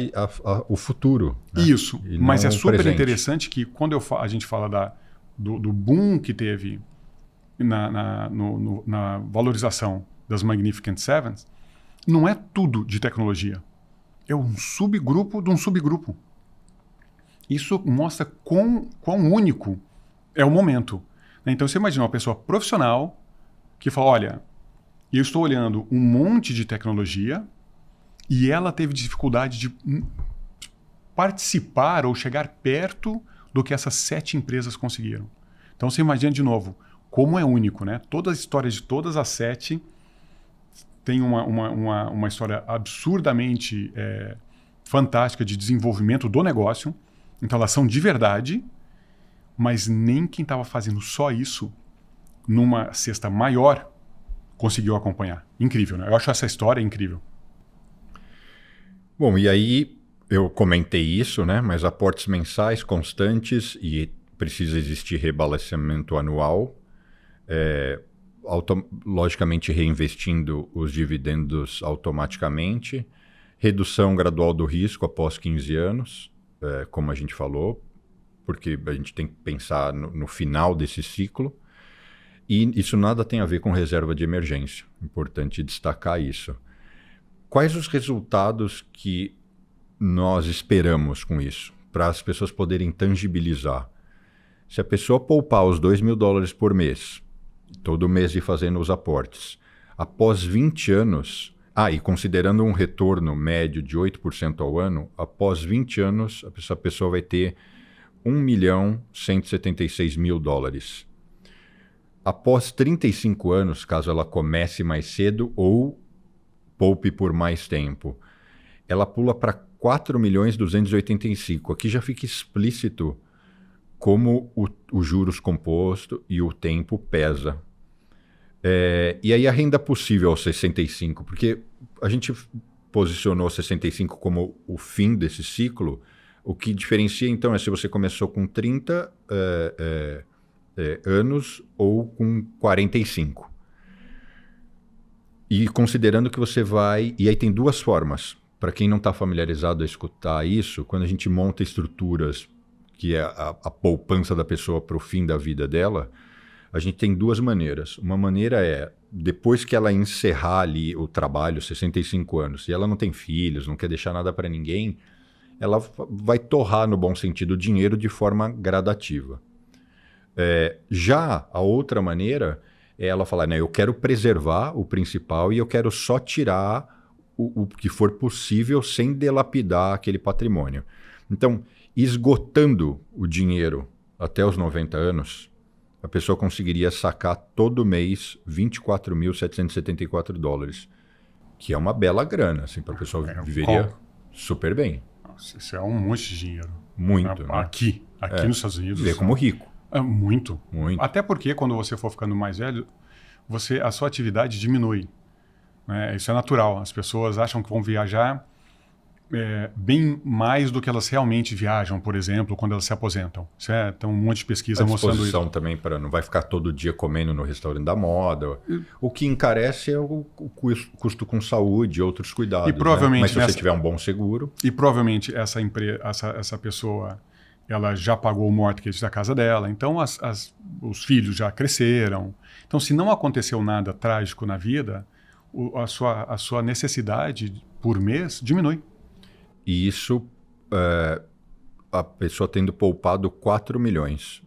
o futuro. Né? Isso, mas é super interessante que quando a gente fala do boom que teve na valorização das Magnificent Seven, não é tudo de tecnologia. É um subgrupo de um subgrupo. Isso mostra quão único é o momento. Então, você imagina uma pessoa profissional que fala, olha, eu estou olhando um monte de tecnologia e ela teve dificuldade de participar ou chegar perto do que essas 7 empresas conseguiram. Então, você imagina de novo como é único, né? Todas as histórias de todas as 7 têm uma história absurdamente fantástica de desenvolvimento do negócio. Então, elas são de verdade, mas nem quem estava fazendo só isso numa cesta maior conseguiu acompanhar. Incrível, né? Eu acho essa história incrível. Bom, e aí eu comentei isso, né? Mas aportes mensais constantes e precisa existir rebalanceamento anual, logicamente reinvestindo os dividendos automaticamente, redução gradual do risco após 15 anos, como a gente falou, porque a gente tem que pensar no final desse ciclo. E isso nada tem a ver com reserva de emergência. Importante destacar isso. Quais os resultados que nós esperamos com isso? Para as pessoas poderem tangibilizar. Se a pessoa poupar os $2.000 por mês, todo mês ir fazendo os aportes, após 20 anos, e considerando um retorno médio de 8% ao ano, após 20 anos, essa pessoa vai ter $1.176.000. Após 35 anos, caso ela comece mais cedo ou poupe por mais tempo, ela pula para 4.285.000. Aqui já fica explícito como o juros composto e o tempo pesa. E aí a renda possível aos 65, porque a gente posicionou 65 como o fim desse ciclo. O que diferencia, então, é se você começou com 30 anos ou com 45. E considerando que você vai... E aí tem duas formas. Para quem não está familiarizado a escutar isso, quando a gente monta estruturas, que é a poupança da pessoa para o fim da vida dela, a gente tem duas maneiras. Uma maneira é, depois que ela encerrar ali o trabalho, 65 anos, e ela não tem filhos, não quer deixar nada para ninguém, ela vai torrar, no bom sentido, o dinheiro de forma gradativa. Já a outra maneira é ela falar, né, eu quero preservar o principal e eu quero só tirar o que for possível sem dilapidar aquele patrimônio. Então, esgotando o dinheiro até os 90 anos, a pessoa conseguiria sacar todo mês $24.774, que é uma bela grana, assim, para a pessoa viveria super bem. Nossa, isso é um monte de dinheiro. Muito. Né? Aqui nos Estados Unidos. Viver como rico. Muito. Até porque quando você for ficando mais velho, a sua atividade diminui. Né? Isso é natural. As pessoas acham que vão viajar bem mais do que elas realmente viajam, por exemplo, quando elas se aposentam. Tem um monte de pesquisa mostrando isso. Também não vai ficar todo dia comendo no restaurante da moda. O que encarece é o custo com saúde e outros cuidados. E provavelmente, né? Mas se você tiver um bom seguro... E provavelmente essa pessoa ela já pagou o mortgage da casa dela, então os filhos já cresceram. Então, se não aconteceu nada trágico na vida, a sua necessidade por mês diminui. E isso, a pessoa tendo poupado 4 milhões.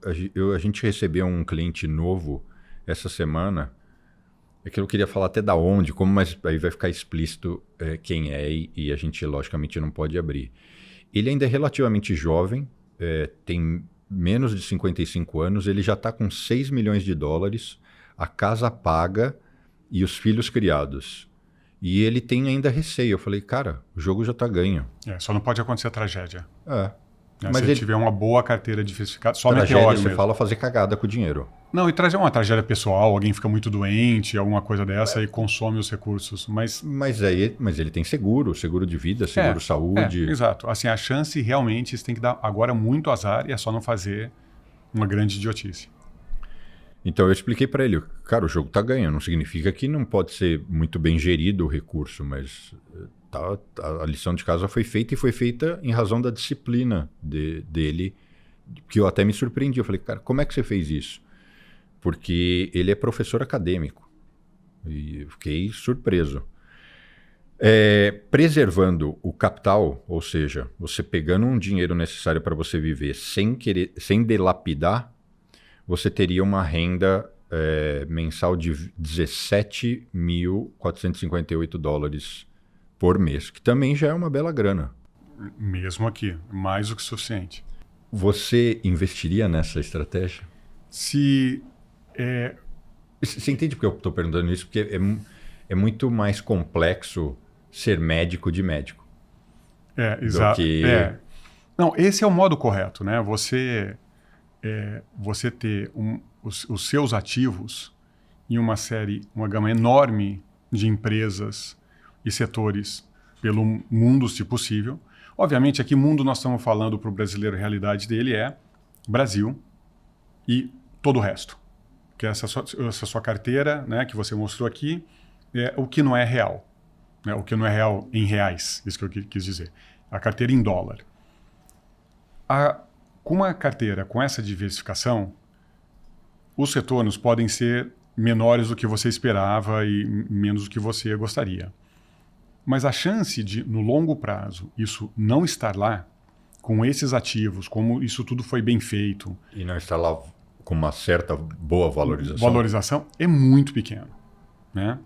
A gente recebeu um cliente novo essa semana, é que eu queria falar até da onde, como, mas aí vai ficar explícito quem é e a gente, logicamente, não pode abrir. Ele ainda é relativamente jovem, tem menos de 55 anos, ele já está com 6 milhões de dólares, a casa paga e os filhos criados. E ele tem ainda receio. Eu falei, cara, o jogo já está ganho. Só não pode acontecer a tragédia. Mas se ele tiver uma boa carteira diversificada, só tragédia, meteoro você mesmo. fala fazer cagada com o dinheiro. Não, e trazer uma tragédia pessoal, alguém fica muito doente, alguma coisa dessa e consome os recursos. Mas ele tem seguro de vida, seguro saúde. Exato. Assim, a chance realmente você tem que dar agora muito azar e é só não fazer uma grande idiotice. Então eu expliquei para ele, cara, o jogo tá ganho, não significa que não pode ser muito bem gerido o recurso, mas a lição de casa foi feita e foi feita em razão da disciplina dele, que eu até me surpreendi. Eu falei, cara, como é que você fez isso? Porque ele é professor acadêmico e eu fiquei surpreso. Preservando o capital, ou seja, você pegando um dinheiro necessário para você viver sem delapidar, você teria uma renda mensal de 17.458 dólares por mês, que também já é uma bela grana. Mesmo aqui, mais do que suficiente. Você investiria nessa estratégia? Você entende porque eu estou perguntando isso? Porque é muito mais complexo ser médico de médico. Exato. Não, esse é o modo correto, né? Você ter os seus ativos em uma gama enorme de empresas e setores pelo mundo, se possível. Obviamente, aqui mundo nós estamos falando para o brasileiro, a realidade dele é Brasil e todo o resto. Que essa sua carteira, né, que você mostrou aqui, é o que não é real. Né? O que não é real em reais, isso que eu quis dizer. A carteira em dólar. Com uma carteira com essa diversificação, os retornos podem ser menores do que você esperava e menos do que você gostaria. Mas a chance de, no longo prazo, isso não estar lá, com esses ativos, como isso tudo foi bem feito... E não estar lá com uma certa boa valorização? É muito pequeno. Né?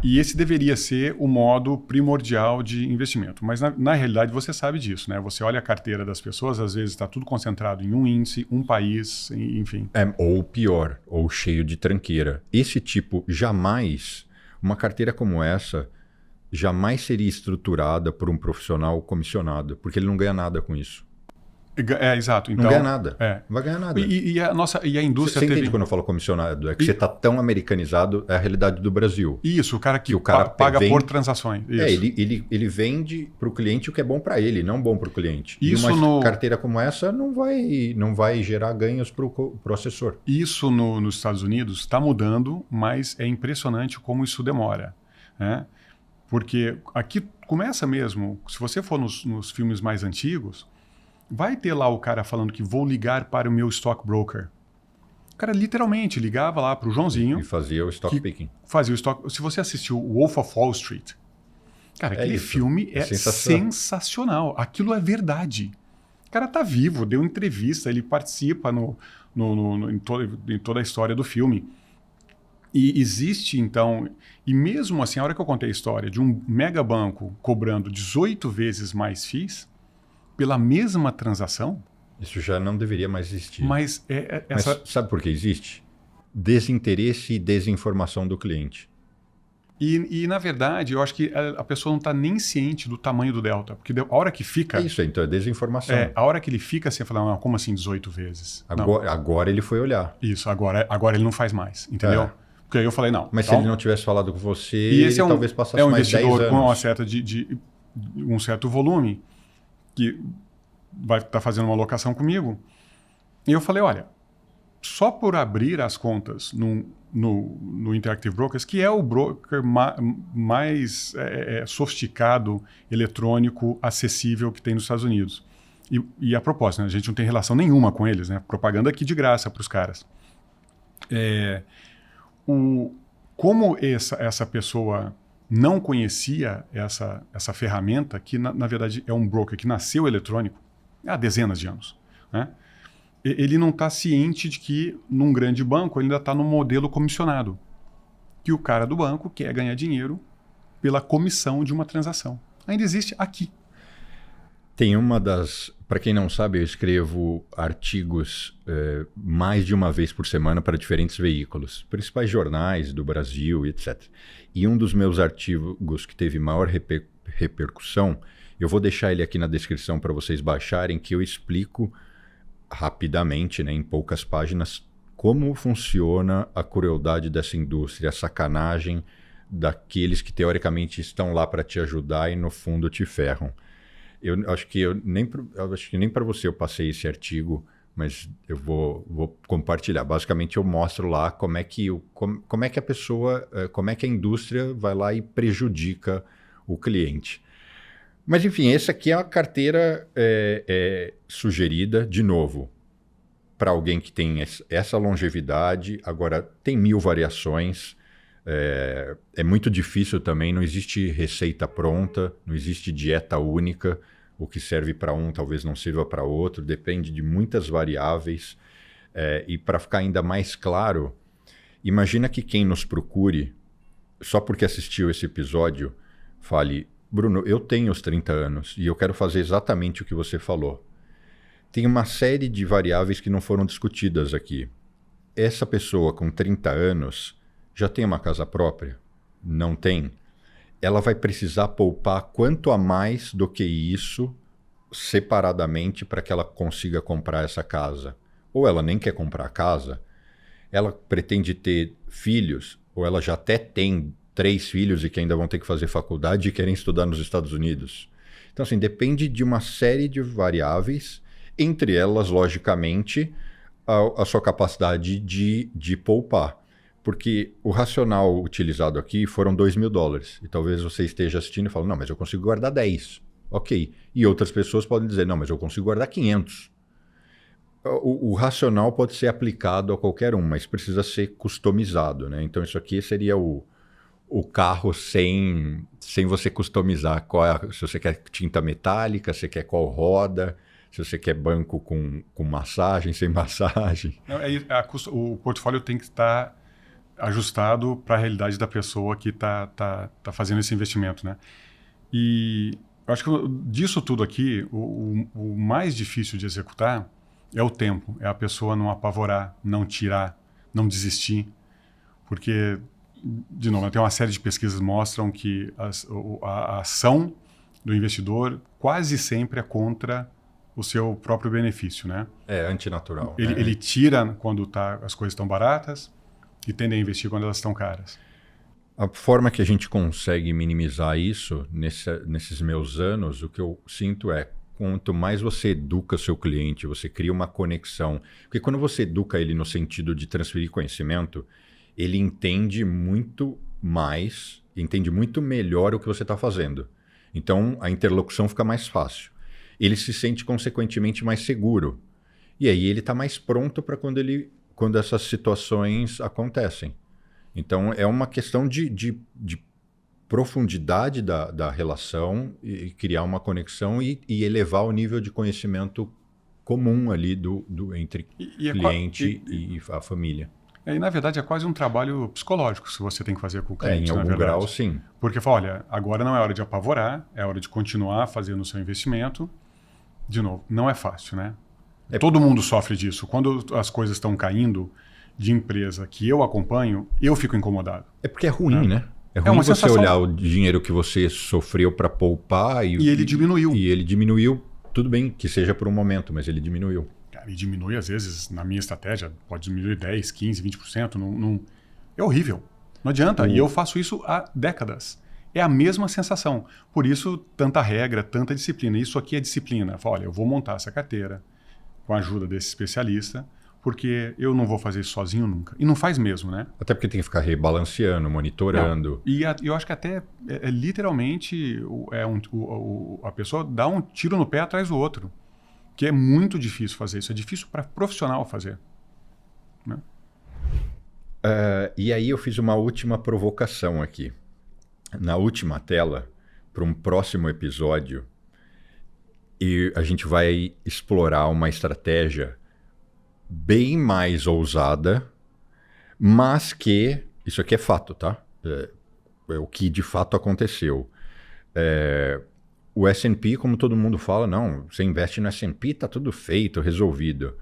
E esse deveria ser o modo primordial de investimento. Mas, na realidade, você sabe disso. Né? Você olha a carteira das pessoas, às vezes está tudo concentrado em um índice, um país, enfim. Ou pior, ou cheio de tranqueira. Esse tipo, uma carteira como essa, jamais seria estruturada por um profissional comissionado, porque ele não ganha nada com isso. Exato. Então, não ganha nada. Não vai ganhar nada. E a indústria Você entende quando eu falo comissionado? É que você está tão americanizado, é a realidade do Brasil. Isso, o cara que paga por transações. Isso. Ele vende para o cliente o que é bom para ele, não bom para o cliente. Isso e uma carteira como essa não vai gerar ganhos para o assessor. Isso nos Estados Unidos está mudando, mas é impressionante como isso demora. Né? Porque aqui começa mesmo, se você for nos filmes mais antigos, vai ter lá o cara falando que vou ligar para o meu stockbroker. O cara literalmente ligava lá para o Joãozinho. E fazia o stock picking. Fazia o stock. Se você assistiu o Wolf of Wall Street, cara, aquele filme é sensacional. Aquilo é verdade. O cara tá vivo, deu entrevista, ele participa em toda a história do filme. E existe, então... E mesmo assim, a hora que eu contei a história de um mega banco cobrando 18 vezes mais FIIs, pela mesma transação... Isso já não deveria mais existir. Mas sabe por que existe? Desinteresse e desinformação do cliente. E na verdade, eu acho que a pessoa não está nem ciente do tamanho do delta. Porque a hora que fica... Isso, então é desinformação. A hora que ele fica assim, fala, não, como assim 18 vezes? Agora ele foi olhar. Isso, agora ele não faz mais, entendeu? Porque aí eu falei, não. Mas então, se ele não tivesse falado com você, ele talvez passasse mais 10 anos. É um investidor com um certo volume, que vai estar fazendo uma alocação comigo. E eu falei, olha, só por abrir as contas no Interactive Brokers, que é o broker mais sofisticado, eletrônico, acessível que tem nos Estados Unidos. E a propósito, né? A gente não tem relação nenhuma com eles, né? Propaganda aqui de graça para os caras. Como essa pessoa não conhecia essa ferramenta, que na verdade é um broker que nasceu eletrônico há dezenas de anos, né? Ele não está ciente de que num grande banco ele ainda está no modelo comissionado, que o cara do banco quer ganhar dinheiro pela comissão de uma transação. Ainda existe aqui. Tem para quem não sabe, eu escrevo artigos mais de uma vez por semana para diferentes veículos, principais jornais do Brasil, etc. E um dos meus artigos que teve maior repercussão, eu vou deixar ele aqui na descrição para vocês baixarem, que eu explico rapidamente, né, em poucas páginas, como funciona a crueldade dessa indústria, a sacanagem daqueles que teoricamente estão lá para te ajudar e no fundo te ferram. Eu acho que nem para você eu passei esse artigo, mas eu vou compartilhar. Basicamente eu mostro lá como é que a pessoa, como é que a indústria vai lá e prejudica o cliente. Mas enfim, essa aqui é uma carteira sugerida, de novo, para alguém que tem essa longevidade. Agora, tem 1000 variações. É muito difícil também, não existe receita pronta, não existe dieta única. O que serve para um talvez não sirva para outro, depende de muitas variáveis. E para ficar ainda mais claro, imagina que quem nos procure, só porque assistiu esse episódio, fale: Bruno, eu tenho os 30 anos e eu quero fazer exatamente o que você falou. Tem uma série de variáveis que não foram discutidas aqui. Essa pessoa com 30 anos já tem uma casa própria? Não tem? Ela vai precisar poupar quanto a mais do que isso separadamente para que ela consiga comprar essa casa? Ou ela nem quer comprar a casa? Ela pretende ter filhos? Ou ela já até tem 3 filhos e que ainda vão ter que fazer faculdade e querem estudar nos Estados Unidos? Então, assim, depende de uma série de variáveis, entre elas, logicamente, a sua capacidade de poupar. Porque o racional utilizado aqui foram $2.000. E talvez você esteja assistindo e fale: não, mas eu consigo guardar 10. Ok. E outras pessoas podem dizer: não, mas eu consigo guardar 500. O racional pode ser aplicado a qualquer um, mas precisa ser customizado, né? Então isso aqui seria o carro sem você customizar. Se você quer tinta metálica, se você quer qual roda, se você quer banco com massagem, sem massagem. Não, o portfólio tem que estar ajustado para a realidade da pessoa que está fazendo esse investimento, né? E eu acho que disso tudo aqui, o mais difícil de executar é o tempo. É a pessoa não apavorar, não tirar, não desistir. Porque, de novo, tem uma série de pesquisas que mostram que a ação do investidor quase sempre é contra o seu próprio benefício, né? É antinatural. Ele tira quando as coisas estão baratas e tende a investir quando elas estão caras. A forma que a gente consegue minimizar isso, nesses meus anos, o que eu sinto é: quanto mais você educa seu cliente, você cria uma conexão. Porque quando você educa ele no sentido de transferir conhecimento, ele entende muito mais, entende muito melhor o que você está fazendo. Então, a interlocução fica mais fácil. Ele se sente, consequentemente, mais seguro. E aí ele está mais pronto para quando essas situações acontecem. Então, é uma questão de profundidade da relação e criar uma conexão e elevar o nível de conhecimento comum ali entre cliente e a família. E, na verdade, é quase um trabalho psicológico se você tem que fazer com o cliente, em algum grau, sim. Porque fala: olha, agora não é hora de apavorar, é hora de continuar fazendo o seu investimento. De novo, não é fácil, né? Todo mundo sofre disso. Quando as coisas estão caindo de empresa que eu acompanho, eu fico incomodado. É porque é ruim, né? É ruim você sensação... olhar o dinheiro que você sofreu para poupar e ele diminuiu. E ele diminuiu. Tudo bem que seja por um momento, mas ele diminuiu. E diminui, às vezes, na minha estratégia, pode diminuir 10%, 15%, 20%. É horrível. Não adianta. E eu faço isso há décadas. É a mesma sensação. Por isso, tanta regra, tanta disciplina. Isso aqui é disciplina. Fala: olha, eu vou montar essa carteira com a ajuda desse especialista, porque eu não vou fazer isso sozinho nunca. E não faz mesmo, né? Até porque tem que ficar rebalanceando, monitorando. Não. E eu acho que até literalmente a pessoa dá um tiro no pé atrás do outro. Que é muito difícil fazer isso. É difícil para profissional fazer. Né? E aí eu fiz uma última provocação aqui. Na última tela, para um próximo episódio, e a gente vai explorar uma estratégia bem mais ousada, mas que, isso aqui é fato, tá? É o que de fato aconteceu. O S&P, como todo mundo fala, não, você investe no S&P, tá tudo feito, resolvido.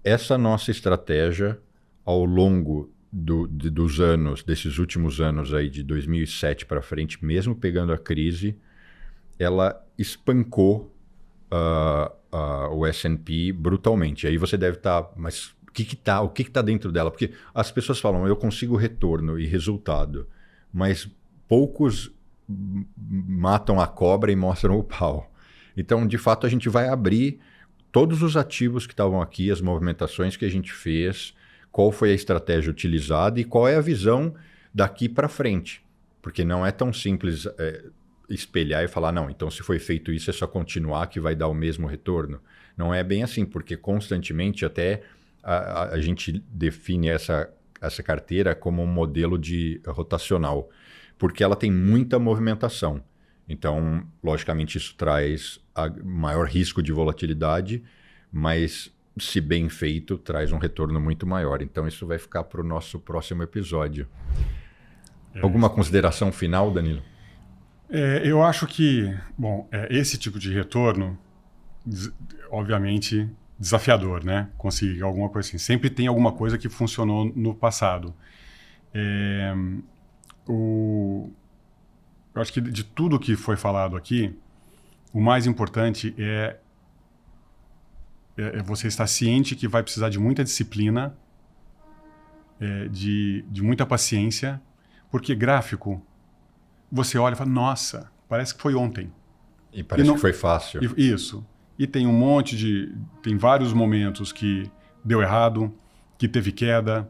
Essa nossa estratégia, ao longo dos anos, desses últimos anos aí, de 2007 para frente, mesmo pegando a crise, ela espancou o S&P brutalmente. Aí você deve estar, mas o que tá dentro dela? Porque as pessoas falam, eu consigo retorno e resultado, mas poucos matam a cobra e mostram o pau. Então, de fato, a gente vai abrir todos os ativos que estavam aqui, as movimentações que a gente fez, qual foi a estratégia utilizada e qual é a visão daqui para frente. Porque não é tão simples espelhar e falar, não, então se foi feito isso é só continuar que vai dar o mesmo retorno. Não é bem assim, porque constantemente até a gente define essa carteira como um modelo de rotacional, porque ela tem muita movimentação. Então, logicamente, isso traz maior risco de volatilidade, mas se bem feito, traz um retorno muito maior. Então, isso vai ficar para o nosso próximo episódio. Alguma consideração final, Danilo? Eu acho que, esse tipo de retorno, obviamente, desafiador, né? Conseguir alguma coisa assim. Sempre tem alguma coisa que funcionou no passado. Eu acho que de tudo que foi falado aqui, o mais importante é você estar ciente que vai precisar de muita disciplina, de muita paciência, porque gráfico, você olha e fala, nossa, parece que foi ontem. E parece que foi fácil. Isso. E tem tem vários momentos que deu errado, que teve queda,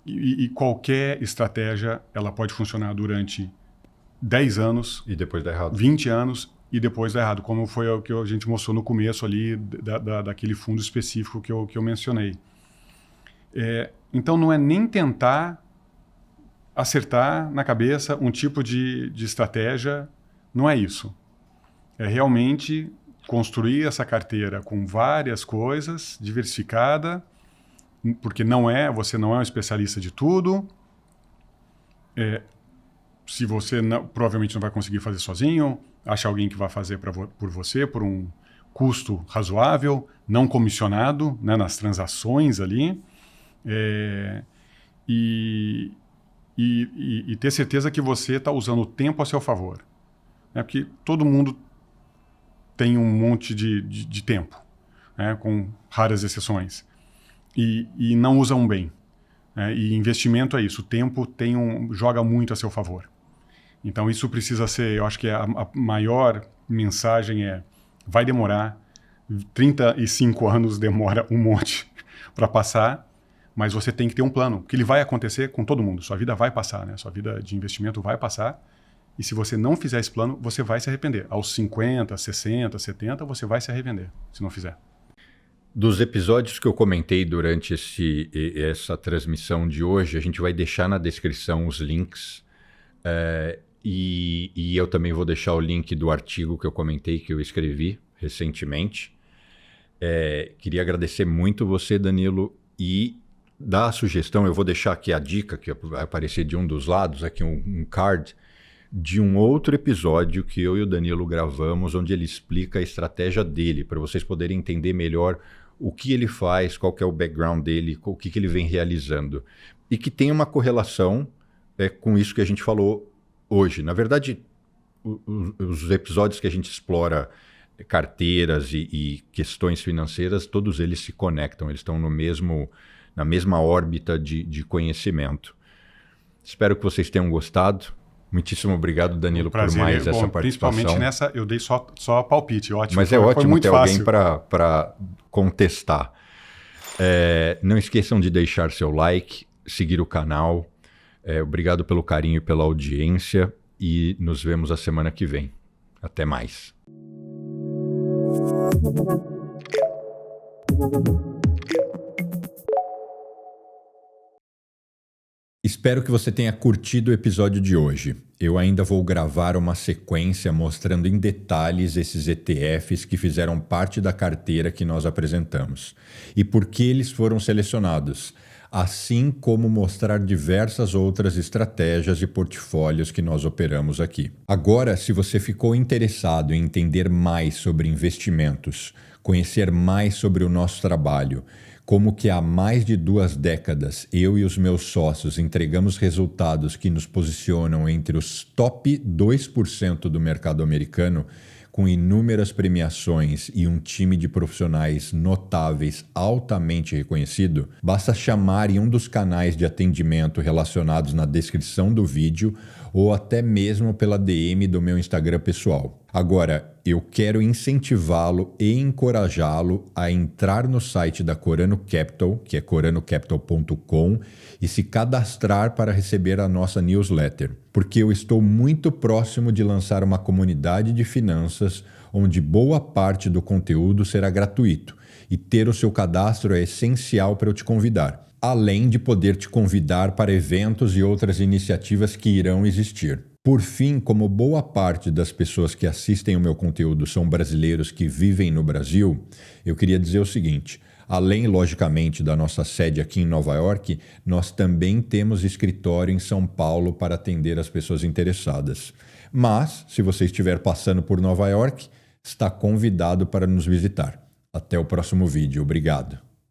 e qualquer estratégia, ela pode funcionar durante 10 anos. E depois dá errado. 20 anos e depois dá errado, como foi o que a gente mostrou no começo ali, daquele fundo específico que eu mencionei. Então não é nem tentar acertar na cabeça um tipo de estratégia, não é isso. É realmente construir essa carteira com várias coisas, diversificada, porque você não é um especialista de tudo. Se você provavelmente não vai conseguir fazer sozinho, acha alguém que vai fazer por você por um custo razoável, não comissionado, né, nas transações ali. E ter certeza que você está usando o tempo a seu favor. Porque todo mundo tem um monte de tempo, né, com raras exceções, e não usam bem. E investimento é isso, o tempo joga muito a seu favor. Então isso precisa ser, eu acho que a maior mensagem vai demorar, 35 anos demora um monte para passar, mas você tem que ter um plano, porque ele vai acontecer com todo mundo. Sua vida vai passar, né? Sua vida de investimento vai passar. E se você não fizer esse plano, você vai se arrepender. Aos 50, 60, 70, você vai se arrepender, se não fizer. Dos episódios que eu comentei durante essa transmissão de hoje, a gente vai deixar na descrição os links. E eu também vou deixar o link do artigo que eu comentei, que eu escrevi recentemente. Queria agradecer muito você, Danilo, e dar a sugestão, eu vou deixar aqui a dica, que vai aparecer de um dos lados, aqui um card, de um outro episódio que eu e o Danilo gravamos, onde ele explica a estratégia dele, para vocês poderem entender melhor o que ele faz, qual que é o background dele, o que ele vem realizando. E que tem uma correlação com isso que a gente falou hoje. Na verdade, os episódios que a gente explora carteiras e questões financeiras, todos eles se conectam, eles estão na mesma órbita de conhecimento. Espero que vocês tenham gostado. Muitíssimo obrigado, Danilo, por mais essa participação. Principalmente nessa, eu dei só palpite, ótimo. Mas é ótimo ter alguém para contestar. Não esqueçam de deixar seu like, seguir o canal. Obrigado pelo carinho e pela audiência e nos vemos a semana que vem. Até mais. Espero que você tenha curtido o episódio de hoje. Eu ainda vou gravar uma sequência mostrando em detalhes esses ETFs que fizeram parte da carteira que nós apresentamos e por que eles foram selecionados, assim como mostrar diversas outras estratégias e portfólios que nós operamos aqui. Agora, se você ficou interessado em entender mais sobre investimentos, conhecer mais sobre o nosso trabalho, como que há mais de 2 décadas eu e os meus sócios entregamos resultados que nos posicionam entre os top 2% do mercado americano, com inúmeras premiações e um time de profissionais notáveis altamente reconhecido, basta chamar em um dos canais de atendimento relacionados na descrição do vídeo ou até mesmo pela DM do meu Instagram pessoal. Agora, eu quero incentivá-lo e encorajá-lo a entrar no site da Corano Capital, que é coranocapital.com, e se cadastrar para receber a nossa newsletter, porque eu estou muito próximo de lançar uma comunidade de finanças onde boa parte do conteúdo será gratuito, e ter o seu cadastro é essencial para eu te convidar, além de poder te convidar para eventos e outras iniciativas que irão existir. Por fim, como boa parte das pessoas que assistem o meu conteúdo são brasileiros que vivem no Brasil, eu queria dizer o seguinte: além, logicamente, da nossa sede aqui em Nova York, nós também temos escritório em São Paulo para atender as pessoas interessadas. Mas, se você estiver passando por Nova York, está convidado para nos visitar. Até o próximo vídeo. Obrigado.